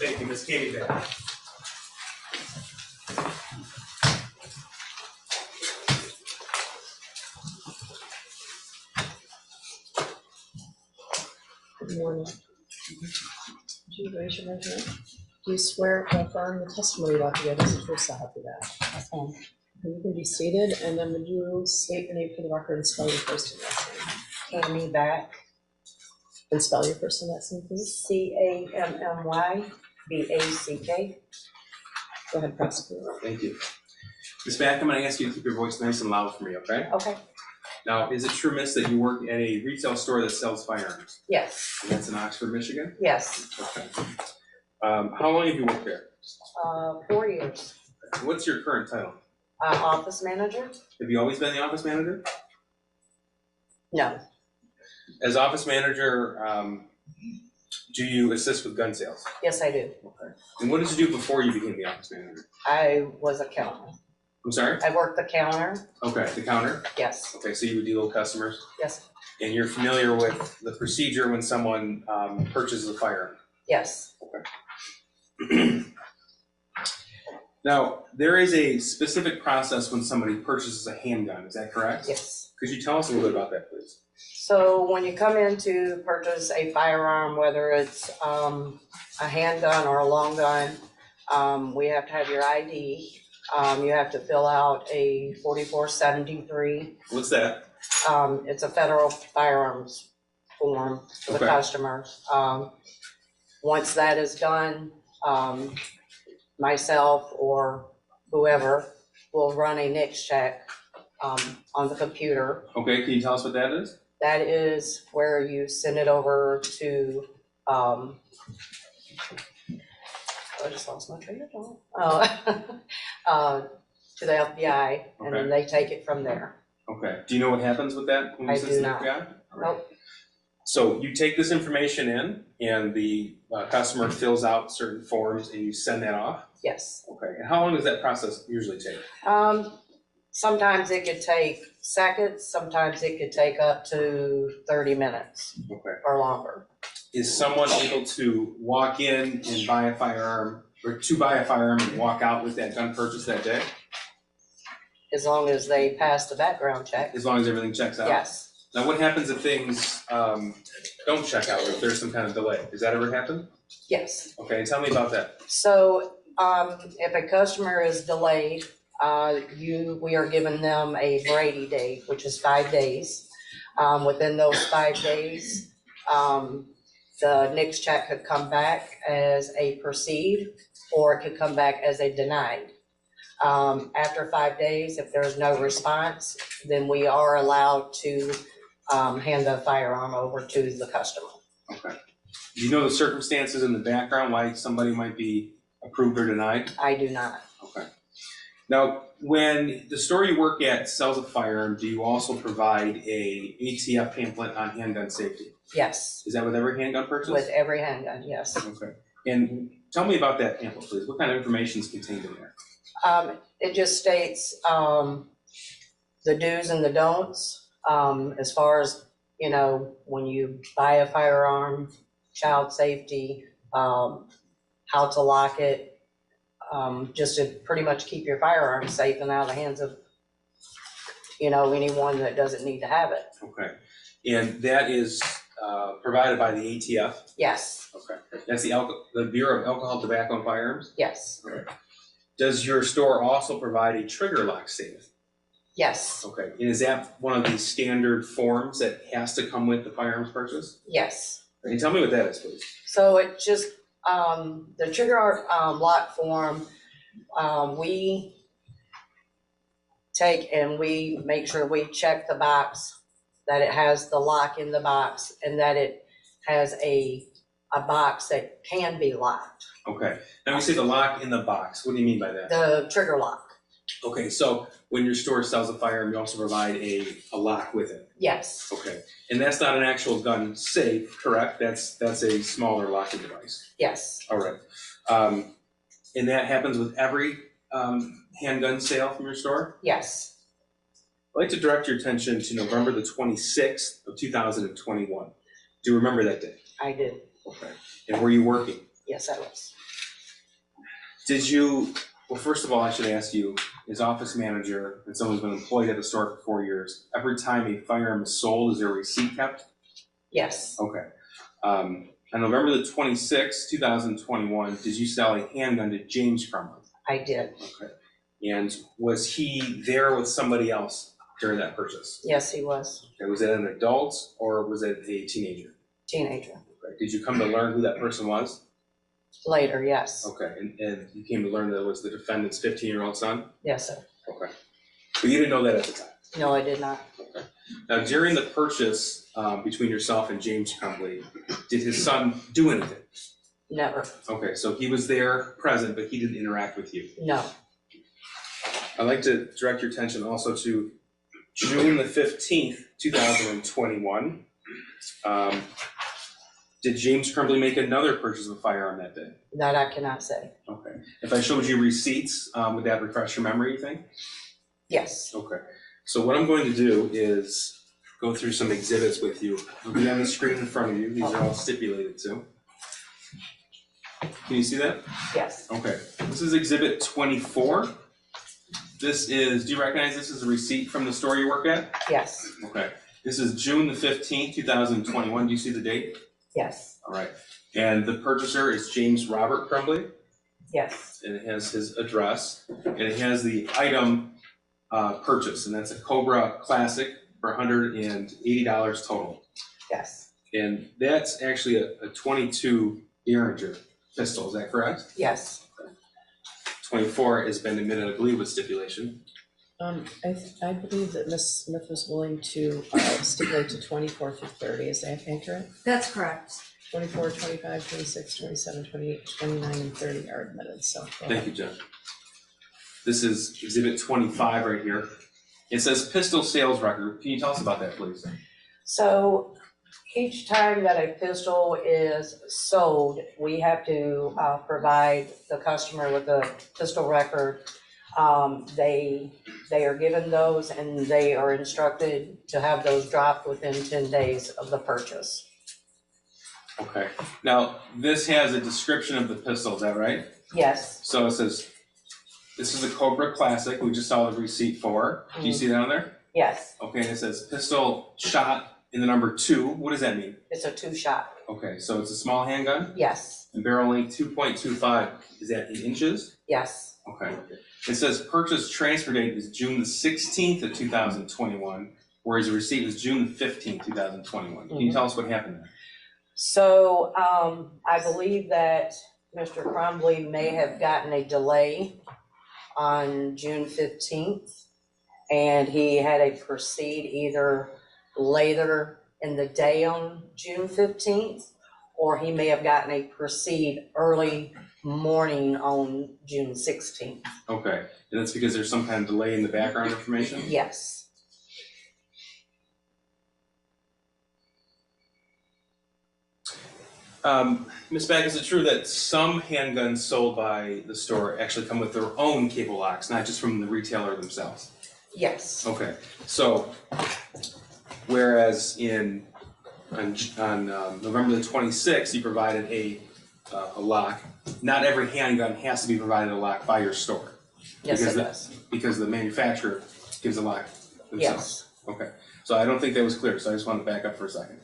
Thank you, Ms. Katie Beck. Good morning. Would you raise your right hand? Do you swear or affirm the testimony about to give is the truth, so help you God? You can be seated, and then would you state your name for the record and spell your first and last name? Tammy Back, And spell your first and last name, please. CAMMY BACK. Go ahead, prosecutor. Thank you. Ms. Back, I'm gonna ask you to keep your voice nice and loud for me, okay? Okay. Now, is it true, miss, that you work at a retail store that sells firearms? Yes, And that's in Oxford, Michigan? yes, Okay. How long have you worked there? 4 years. What's your current title? Office manager? Have you always been the office manager? No, As office manager, do you assist with gun sales? yes, I do. Okay. And what did you do before you became the office manager? I was a counter. I'm sorry? I worked the counter, Okay, the counter? yes, Okay, so you would deal with customers? yes, And you're familiar with the procedure when someone purchases a firearm? yes, Now, there is a specific process when somebody purchases a handgun, is that correct? yes. Could you tell us a little bit about that, please? So when you come in to purchase a firearm, whether it's a handgun or a long gun, we have to have your ID. You have to fill out a 4473. What's that? It's a federal firearms form for the Okay. customers. Once that is done, myself or whoever will run a NICS check on the computer. Okay, can you tell us what that is? That is where you send it over to, I just lost my train of thought. To the FBI, and then they take it from there. Okay, do you know what happens with that when you I send do it to the not. FBI? Nope. So you take this information in and the customer fills out certain forms and you send that off? Yes. Okay, and how long does that process usually take? Sometimes it could take seconds, sometimes it could take up to 30 minutes Okay. or longer. Is someone able to walk in and buy a firearm, or to buy a firearm and walk out with that gun purchase that day? As long as they pass the background check, As long as everything checks out? yes, Now, what happens if things don't check out, or if there's some kind of delay? Does that ever happen? yes. Okay, tell me about that. So, if a customer is delayed, we are giving them a Brady date, which is 5 days. Within those 5 days, the NICS check could come back as a proceed, or it could come back as a denied. After 5 days, if there's no response, then we are allowed to hand the firearm over to the customer. Okay. Do you know the circumstances in the background why somebody might be approved or denied? I do not. Okay. Now, when the store you work at sells a firearm, do you also provide a ATF pamphlet on handgun safety? Yes, Is that with every handgun purchase? with every handgun, yes. Okay. And tell me about that pamphlet, please. What kind of information is contained in there? It just states, the do's and the don'ts, as far as, you know, when you buy a firearm, child safety, how to lock it, just to pretty much keep your firearm safe and out of the hands of, you know, anyone that doesn't need to have it. Okay. And that is provided by the ATF? Yes, Okay. That's the Bureau of Alcohol, Tobacco, and Firearms? yes, Does your store also provide a trigger lock safe? yes, Okay. And is that one of the standard forms that has to come with the firearms purchase? yes. And tell me what that is, please. So it just, the trigger lock form, we take and we make sure we check the box, that it has the lock in the box and that it has a box that can be locked, Okay. Now, we say the lock in the box. What do you mean by that? the trigger lock. Okay, so when your store sells a firearm, you also provide a lock with it. Yes, Okay. And that's not an actual gun safe, correct? That's a smaller locking device. yes, All right. And that happens with every handgun sale from your store? yes. like to direct your attention to November the 26th of 2021. Do you remember that day? I did. Okay. And were you working? Yes, I was. Did you, well, first of all, I should ask you, as office manager and someone who's been employed at the store for 4 years, every time a firearm is sold, is there a receipt kept? Yes. Okay. On November the 26th, 2021, did you sell a handgun to James Crumbley? I did. Okay. And was he there with somebody else during that purchase? Yes, he was. Okay. Was it an adult or was it a teenager? Teenager. Okay. Did you come to learn who that person was? Later, yes. Okay. And you came to learn that it was the defendant's 15-year-old son? Yes, sir. Okay. But you didn't know that at the time? No, I did not. Okay. Now, during the purchase between yourself and James Crumbley, did his son do anything? Never. Okay, so he was there, present, but he didn't interact with you. No. I'd like to direct your attention also to June the 15th, 2021. Did James Crumbley make another purchase of a firearm that day? That I cannot say. Okay. If I showed you receipts, would that refresh your memory, you think? Yes. Okay. So what I'm going to do is go through some exhibits with you. They'll be on the screen in front of you. These are all stipulated too. Can you see that? Yes. Okay. This is exhibit 24. This is, do you recognize this as a receipt from the store you work at? Yes. Okay. This is June the 15th, 2021. Do you see the date? Yes. All right. And the purchaser is James Robert Crumbley. Yes. And it has his address. And it has the item purchase, and that's a Cobra Classic for $180 total. Yes. And that's actually a 22 Derringer pistol, is that correct? Yes. 24 has been admitted, I believe, with stipulation. I believe that Ms. Smith was willing to stipulate to 24 through 30, is that accurate? That's correct. 24, 25, 26, 27, 28, 29, and 30 are admitted, so. Thank you, Judge. This is exhibit 25 right here. It says pistol sales record. Can you tell us about that, please? So each time that a pistol is sold, we have to provide the customer with a pistol record. They are given those and they are instructed to have those dropped within 10 days of the purchase. Okay. Now, this has a description of the pistol, is that right? Yes. So it says, this is a Cobra Classic, we just saw the receipt for. Do you see that on there? Yes. Okay, and it says pistol shot in the number 2. What does that mean? It's a 2-shot. Okay, so it's a small handgun? Yes. And barrel length 2.25, is that in inches? Yes. Okay. It says purchase transfer date is June the 16th of 2021, whereas the receipt was June the 15th, 2021. Can you tell us what happened there? So I believe that Mr. Crumbley may have gotten a delay on June 15th, and he had a proceed either later in the day on June 15th, or he may have gotten a proceed early morning on June 16th. Okay, and that's because there's some kind of delay in the background information? Yes. Ms. Bagg, is it true that some handguns sold by the store actually come with their own cable locks, not just from the retailer themselves? Yes. Okay, so whereas on November the 26th, you provided a lock, not every handgun has to be provided a lock by your store. Yes, because it does. Because the manufacturer gives a lock themselves. Yes. Okay, so I don't think that was clear, so I just wanted to back up for a second.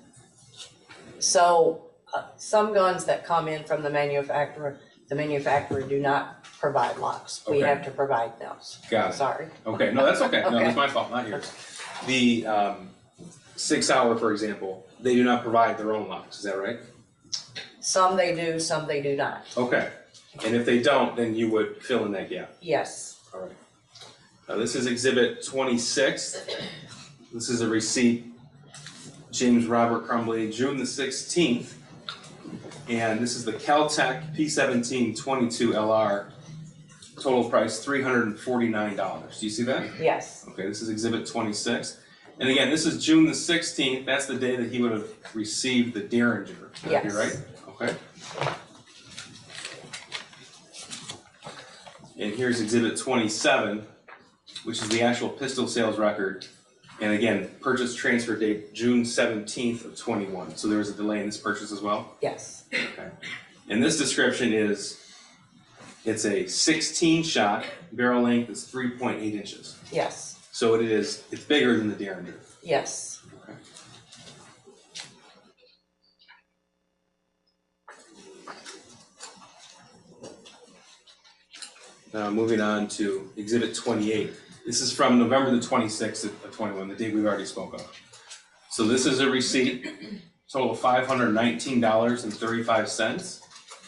So some guns that come in from the manufacturer do not provide locks. We Okay. have to provide those. Got it. Sorry. Okay, no, that's okay. No, Okay. that's my fault, not yours. The 6 Hour, for example, they do not provide their own locks, is that right? Some they do, some they do not. Okay, and if they don't, then you would fill in that gap. Yes. All right. Now, this is exhibit 26. This is a receipt, James Robert Crumbley, June the 16th. And this is the Caltech P17 22 LR, total price $349. Do you see that? Yes. Okay, this is exhibit 26. And again, this is June the 16th. That's the day that he would have received the Derringer. Would that be Yes. right? Okay. And here's exhibit 27, which is the actual pistol sales record And again, purchase transfer date June 17th of 21. So there was a delay in this purchase as well? Yes, Okay. And this description is, it's a 16 shot, barrel length is 3.8 inches. yes, So it's bigger than the Derringer. yes. Okay. Now moving on to Exhibit 28. This is from November the 26th of 21, the date we've already spoke of. So this is a receipt, total of $519.35.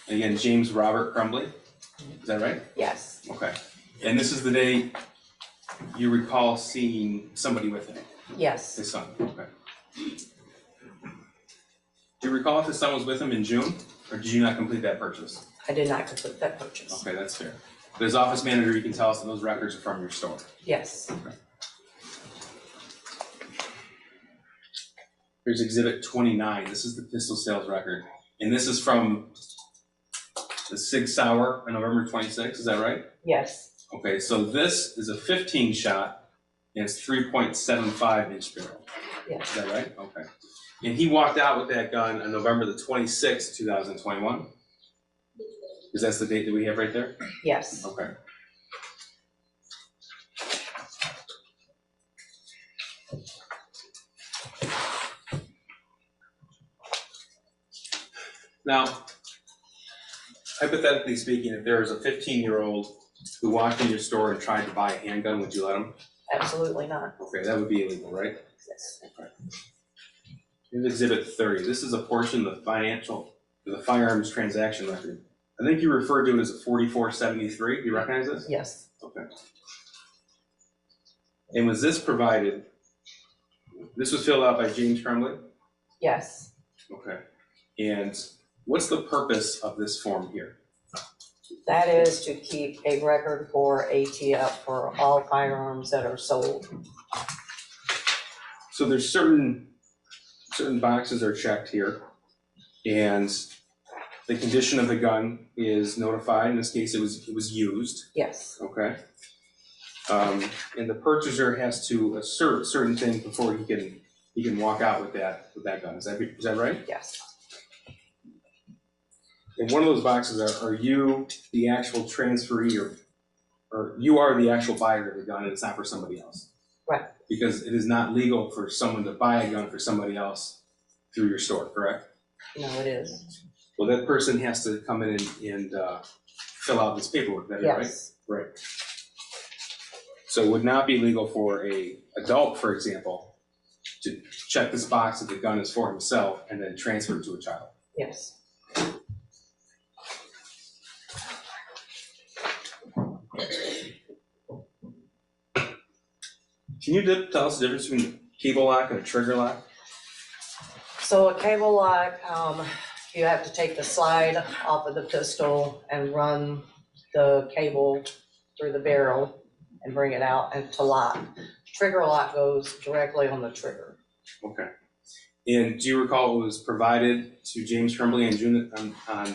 And again, James Robert Crumbley, is that right? Yes, Okay. And this is the day you recall seeing somebody with him, yes, his son, okay. Do you recall if his son was with him in June, or did you not complete that purchase? I did not complete that purchase. Okay, that's fair. But as office manager, you can tell us that those records are from your store. Yes, Here's Exhibit 29. This is the pistol sales record. And this is from the Sig Sauer on November 26th, is that right? yes, Okay, so this is a 15 shot and it's 3.75 inch barrel. yes, Is that right? Okay. And he walked out with that gun on November the 26th, 2021? Because that's the date that we have right there? yes. Okay. Now, hypothetically speaking, if there was a 15-year-old who walked in your store and tried to buy a handgun, would you let him? Absolutely not. Okay, that would be illegal, right? Yes, Okay. Here's Exhibit 30. This is a portion of the firearms transaction record. I think you referred to it as a 4473. Do you recognize this? yes, Okay. And was this provided, this was filled out by James Crumbley? yes. Okay. And what's the purpose of this form here? That is to keep a record for ATF for all firearms that are sold. So there's certain boxes are checked here, and the condition of the gun is notified. In this case, it was used. Yes, Okay. And the purchaser has to assert certain things before he can walk out with that gun. Is that right? yes, And one of those boxes are you the actual transferee or you are the actual buyer of the gun and it's not for somebody else? Right. Because it is not legal for someone to buy a gun for somebody else through your store, correct? no, it is. Well, that person has to come in and fill out this paperwork, that is right? Yes, Right. So it would not be legal for a adult, for example, to check this box that the gun is for himself and then transfer it to a child. yes. Can you tell us the difference between a cable lock and a trigger lock? So a cable lock, you have to take the slide off of the pistol and run the cable through the barrel and bring it out and to lock. Trigger lock goes directly on the trigger. Okay. And do you recall it was provided to James Crumbley on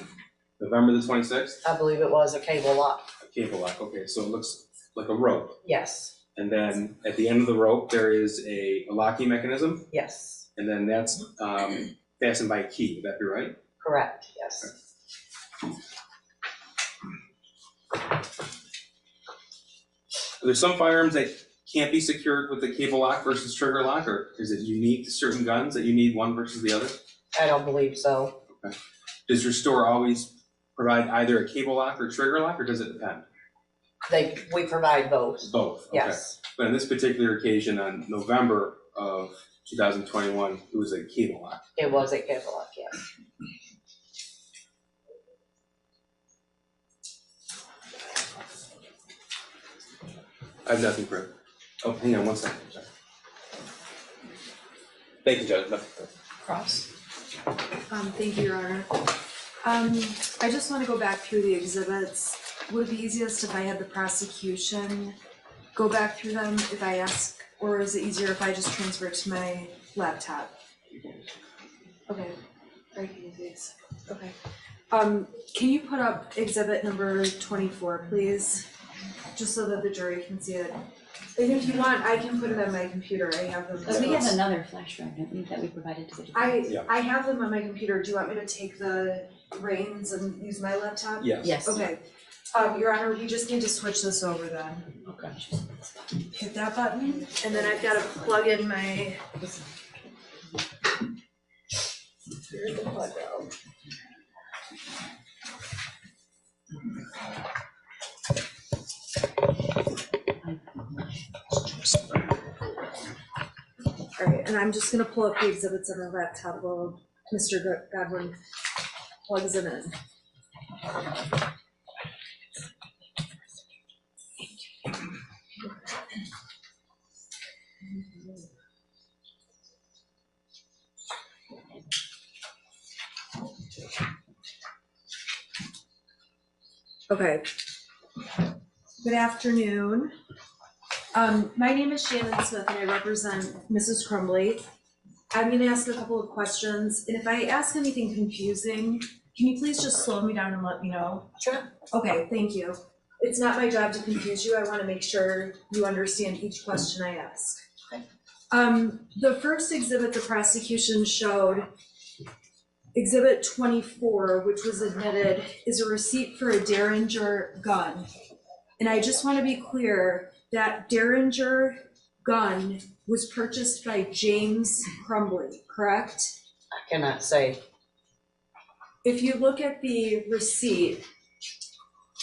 November the 26th? I believe it was a cable lock. A cable lock, okay, so it looks like a rope. Yes, And then at the end of the rope, there is a locking mechanism, yes, and then that's fastened by a key, would that be right? correct, yes. There's some firearms that can't be secured with the cable lock versus trigger lock, or is it unique to certain guns that you need one versus the other? I don't believe so. Okay. Does your store always provide either a cable lock or trigger lock, or does it depend? We provide both, Both, okay. yes, But on this particular occasion, on November of 2021, it was a cable lock. it was a cable lock, yes. I have nothing for it. Oh, hang on one second, Judge. Thank you, Judge. Nothing further. Cross. Thank you, Your Honor. I just want to go back through the exhibits. Would it be easiest if I had the prosecution go back through them if I ask, or is it easier if I just transfer it to my laptop? Okay, I can use these. Okay. Can you put up exhibit number 24, please? Just so that the jury can see it. And if you want, I can put it on my computer, I have them. But we have another flash drive, don't we, that we provided to the department? I have them on my computer, do you want me to take the reins and use my laptop? Yes. Yes. Okay, Your Honor, we just need to switch this over then. Okay. Hit that button, and then I've gotta plug in my. Here's the plug out. Alright, and I'm just gonna pull up the exhibits on my laptop while Mr. Godwin plugs it in. Okay. Good afternoon. My name is Shannon Smith and I represent Mrs. Crumbley. I'm gonna ask a couple of questions, and if I ask anything confusing, can you please just slow me down and let me know? Sure. Okay, thank you. It's not my job to confuse you, I wanna make sure you understand each question I ask. Okay. The first exhibit the prosecution showed, Exhibit 24, which was admitted, is a receipt for a Derringer gun. And I just wanna be clear, that Derringer gun was purchased by James Crumbley, correct? I cannot say. If you look at the receipt.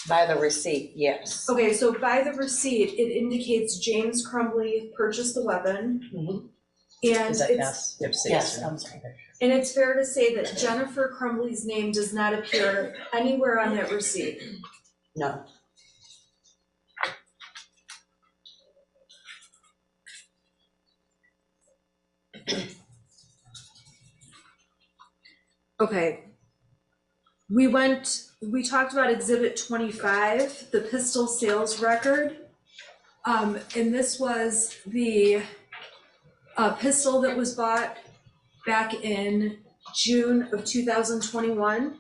By the receipt, yes. Okay, so by the receipt, it indicates James Crumbley purchased the weapon. Mm-hmm. And Is that it's, yes? Yes. I'm sorry. and it's fair to say that Jennifer Crumbley's name does not appear anywhere on that receipt. No. Okay. We talked about Exhibit 25, the pistol sales record. And this was the pistol that was bought back in June of 2021.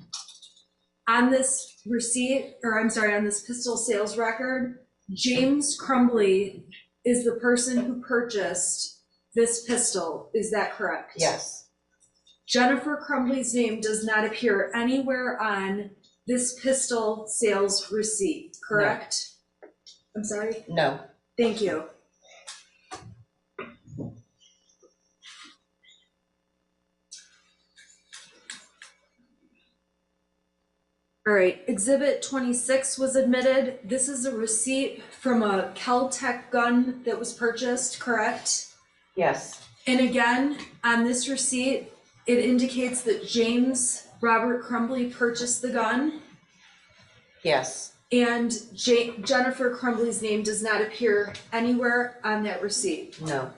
On this receipt, or I'm sorry, on this pistol sales record, James Crumbley is the person who purchased this pistol. Is that correct? Yes. Jennifer Crumbley's name does not appear anywhere on this pistol sales receipt, correct? No. I'm sorry? No. Thank you. All right, Exhibit 26 was admitted. This is a receipt from a Kel-Tec gun that was purchased, correct? Yes. And again, on this receipt, it indicates that James Robert Crumbley purchased the gun. Yes. And Jennifer Crumbley's name does not appear anywhere on that receipt. No.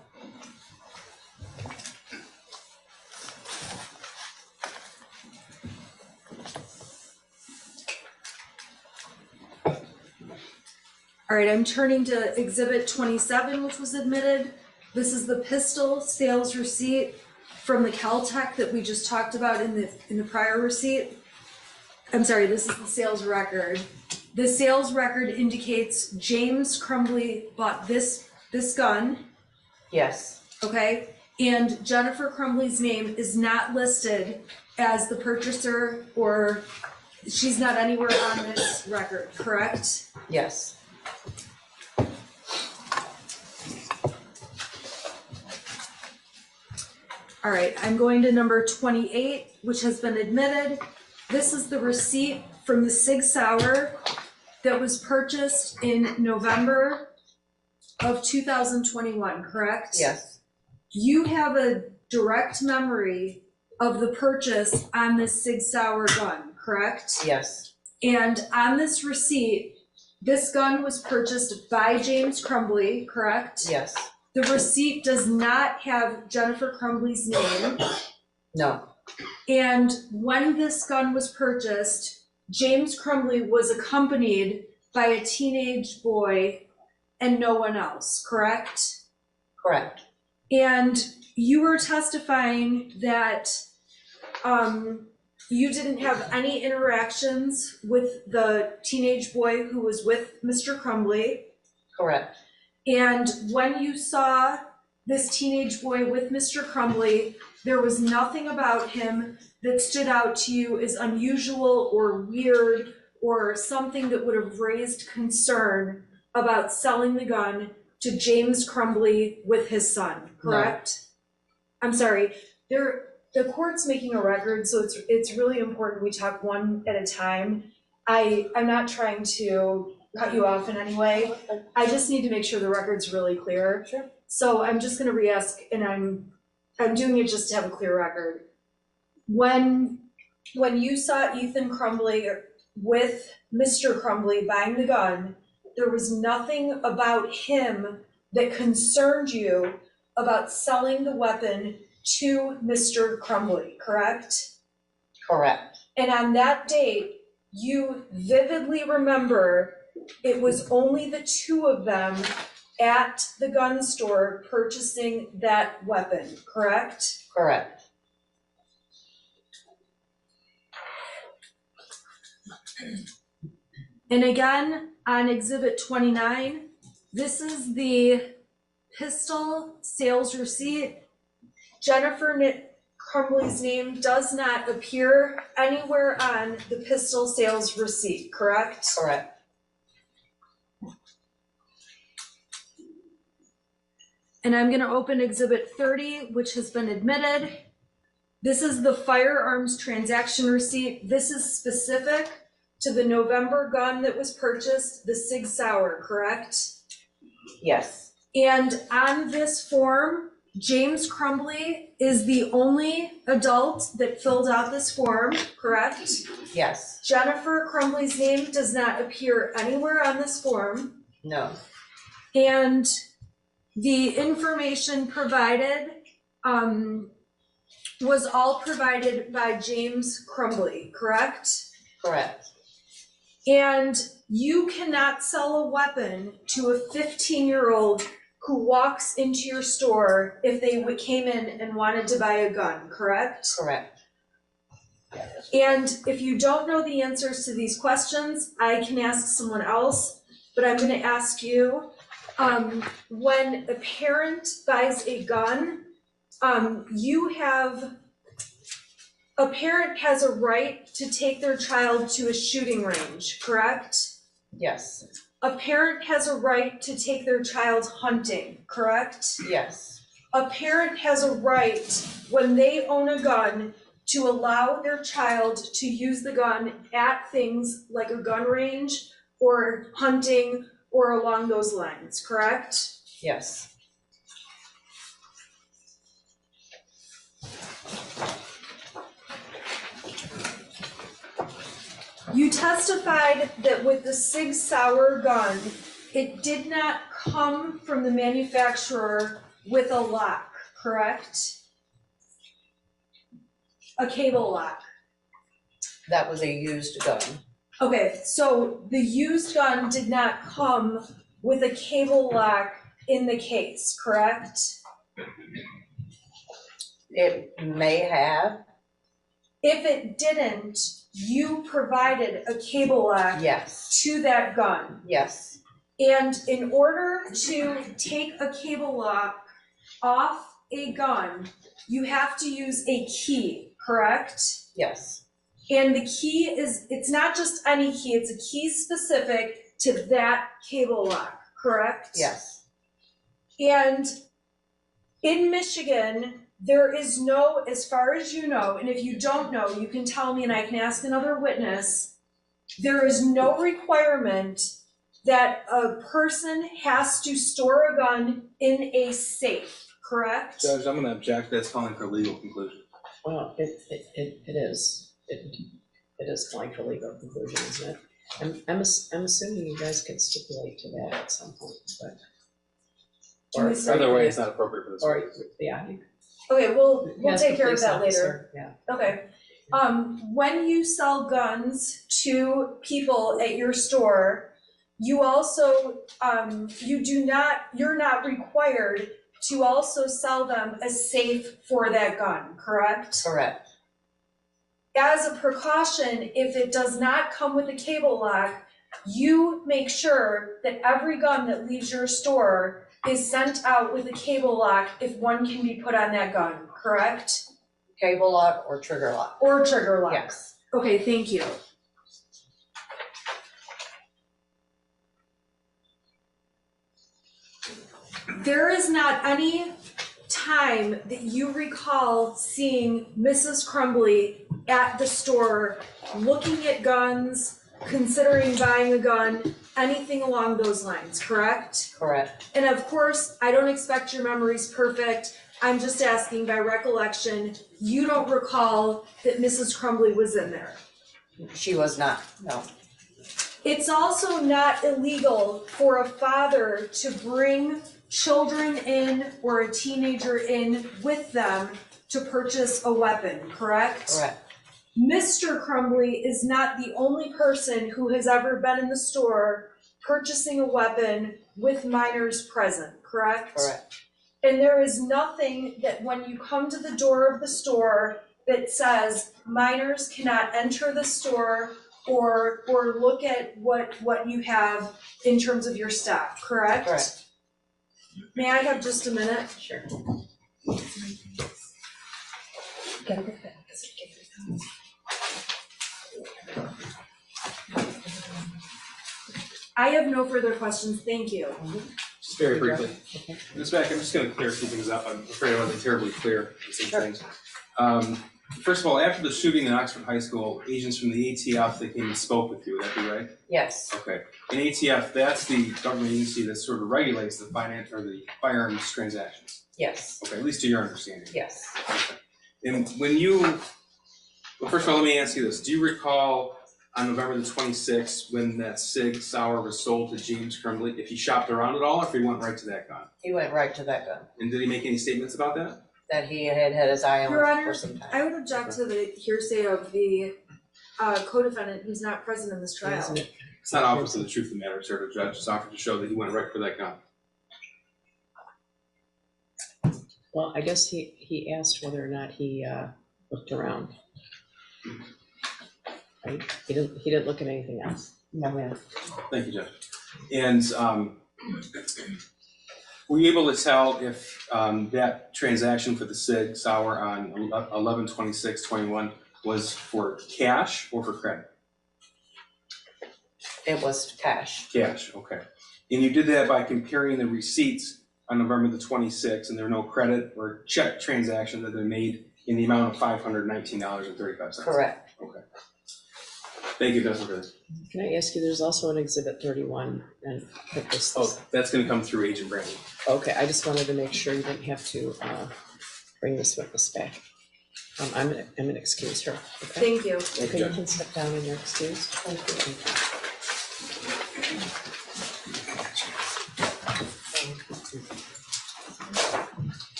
All right, I'm turning to Exhibit 27, which was admitted. This is the pistol sales receipt from the Kel-Tec that we just talked about in the prior receipt. I'm sorry, this is the sales record. The sales record indicates James Crumbley bought this gun. Yes. Okay, and Jennifer Crumbley's name is not listed as the purchaser, or she's not anywhere on this record, correct? Yes. All right, I'm going to number 28, which has been admitted. This is the receipt from the Sig Sauer that was purchased in November of 2021, correct? Yes. You have a direct memory of the purchase on this Sig Sauer gun, correct? Yes. And on this receipt, this gun was purchased by James Crumbley, correct? Yes. The receipt does not have Jennifer Crumbley's name. No. And when this gun was purchased, James Crumbley was accompanied by a teenage boy and no one else, correct? Correct. And you were testifying that you didn't have any interactions with the teenage boy who was with Mr. Crumbley. Correct. And when you saw this teenage boy with Mr. Crumbley, there was nothing about him that stood out to you as unusual or weird or something that would have raised concern about selling the gun to James Crumbley with his son, correct? No. I'm sorry, the court's making a record, so it's really important we talk one at a time. I'm not trying to cut you off in any way. I just need to make sure the record's really clear. Sure. So I'm just gonna re-ask, and I'm doing it just to have a clear record. When you saw Ethan Crumbley with Mr. Crumbley buying the gun, there was nothing about him that concerned you about selling the weapon to Mr. Crumbley, correct? Correct. And on that date, you vividly remember it was only the two of them at the gun store purchasing that weapon, correct? Correct. And again, on exhibit 29, this is the pistol sales receipt. Jennifer Crumbley's name does not appear anywhere on the pistol sales receipt, correct? Correct. And I'm gonna open exhibit 30, which has been admitted. This is the firearms transaction receipt. This is specific to the November gun that was purchased, the Sig Sauer, correct? Yes. And on this form, James Crumbley is the only adult that filled out this form, correct? Yes. Jennifer Crumbley's name does not appear anywhere on this form. No. And the information provided was all provided by James Crumbley, correct? Correct. And you cannot sell a weapon to a 15-year-old who walks into your store if they came in and wanted to buy a gun, correct? Correct. And if you don't know the answers to these questions, I can ask someone else, but I'm gonna ask you, when a parent buys a gun, a parent has a right to take their child to a shooting range, correct? Yes. A parent has a right to take their child hunting, correct? Yes. A parent has a right, when they own a gun, to allow their child to use the gun at things like a gun range or hunting or along those lines, correct? Yes. You testified that with the Sig Sauer gun, it did not come from the manufacturer with a lock, correct? A cable lock. That was a used gun. Okay, so the used gun did not come with a cable lock in the case, correct? It may have. If it didn't, you provided a cable lock Yes. to that gun. Yes. And in order to take a cable lock off a gun, you have to use a key, correct? Yes. And the key is, it's not just any key, it's a key specific to that cable lock, correct? Yes. And in Michigan, there is no, as far as you know, and if you don't know, you can tell me and I can ask another witness, there is no requirement that a person has to store a gun in a safe, correct? Judge, I'm gonna object, that's calling for legal conclusion. Well, it is. It is calling for legal conclusion, isn't it? I'm assuming you guys could stipulate to that at some point, but. Either way, it's not appropriate for this. Or, yeah. Okay, we'll Yes, take the care of police that officer, later. Yeah. Okay. When you sell guns to people at your store, you also, you're not required to also sell them a safe for that gun, correct? Correct. As a precaution, if it does not come with a cable lock, you make sure that every gun that leaves your store is sent out with a cable lock if one can be put on that gun, correct? Cable lock or trigger lock? Or trigger lock? Yes. Okay, thank you. There is not any time that you recall seeing Mrs. Crumbley at the store looking at guns, considering buying a gun, anything along those lines, correct? Correct. And of course, I don't expect your memory's perfect. I'm just asking by recollection, you don't recall that Mrs. Crumbley was in there. She was not, no. It's also not illegal for a father to bring children in or a teenager in with them to purchase a weapon, correct? Correct. Mr. Crumbley is not the only person who has ever been in the store purchasing a weapon with minors present, correct? Correct. And there is nothing that when you come to the door of the store that says minors cannot enter the store or look at what you have in terms of your stock, correct? Correct. May I have just a minute? Sure. I have no further questions, thank you. Just very briefly. Ms. Beck, I'm just gonna clear a few things up. I'm afraid I wasn't terribly clear on some things. First of all, after the shooting in Oxford High School, agents from the ATF, they came and spoke with you, would that be right? Yes. Okay. And ATF, that's the government agency that sort of regulates the finance or the firearms transactions. Yes. Okay, at least to your understanding. Yes. Okay. And when you, well, first of all, let me ask you this. Do you recall on November the 26th when that Sig Sauer was sold to James Crumbley, if he shopped around at all or if he went right to that gun? He went right to that gun, And did he make any statements about that? that he had had his eye Your on Honor, for some time. I would object to the hearsay of the co-defendant who's not present in this trial. Isn't it? It's not opposite of the truth of the matter, sir. The judge just offered to show that he went right for that gun. Well, I guess he asked whether or not he looked around. Right? He didn't look at anything else. No, ma'am. Thank you, Judge. And were you able to tell if that transaction for the Sig Sauer on 11/26/21 was for cash or for credit? It was cash. Cash, okay. And you did that by comparing the receipts on November the 26th, and there were no credit or check transactions that they made in the amount of $519.35. Correct. Okay. Thank you, Justice. Can I ask you, there's also an Exhibit 31, and this. Oh, that's gonna come through Agent Brandon. Okay, I just wanted to make sure you didn't have to bring this witness back. I'm gonna excuse her, okay? Thank you. Okay, you can step down and you're excused. Thank you.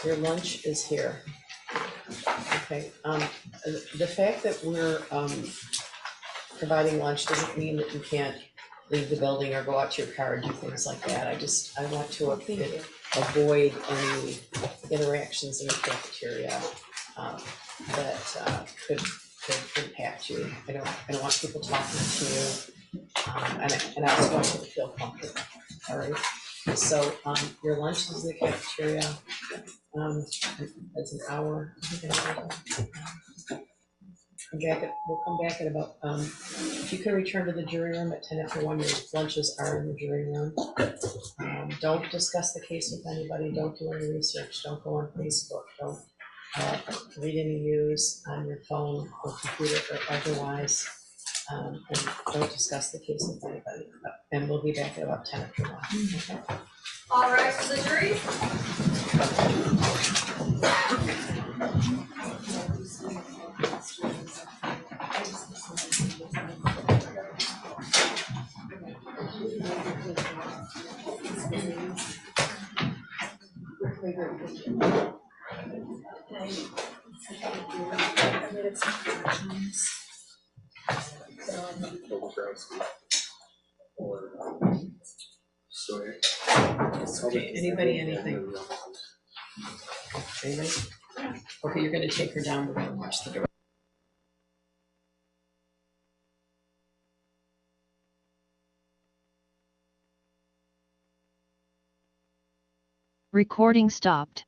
Your lunch is here. Okay, the fact that we're providing lunch doesn't mean that you can't leave the building or go out to your car and do things like that. I want to avoid any interactions in the cafeteria that could impact you. I don't want people talking to you, and I just want you to feel comfortable. All right. So your lunch is in the cafeteria. It's an hour. We'll come back at about, if you can return to the jury room at 10 after 1, your lunches are in the jury room. Don't discuss the case with anybody, don't do any research, don't go on Facebook, don't read any news on your phone or computer or otherwise, and don't discuss the case with anybody. And we'll be back at about 10 after 1. Okay? All rise for the jury. Okay, anybody, anything? Are you ready? Okay, you're gonna take her down, we're gonna watch the door. Recording stopped.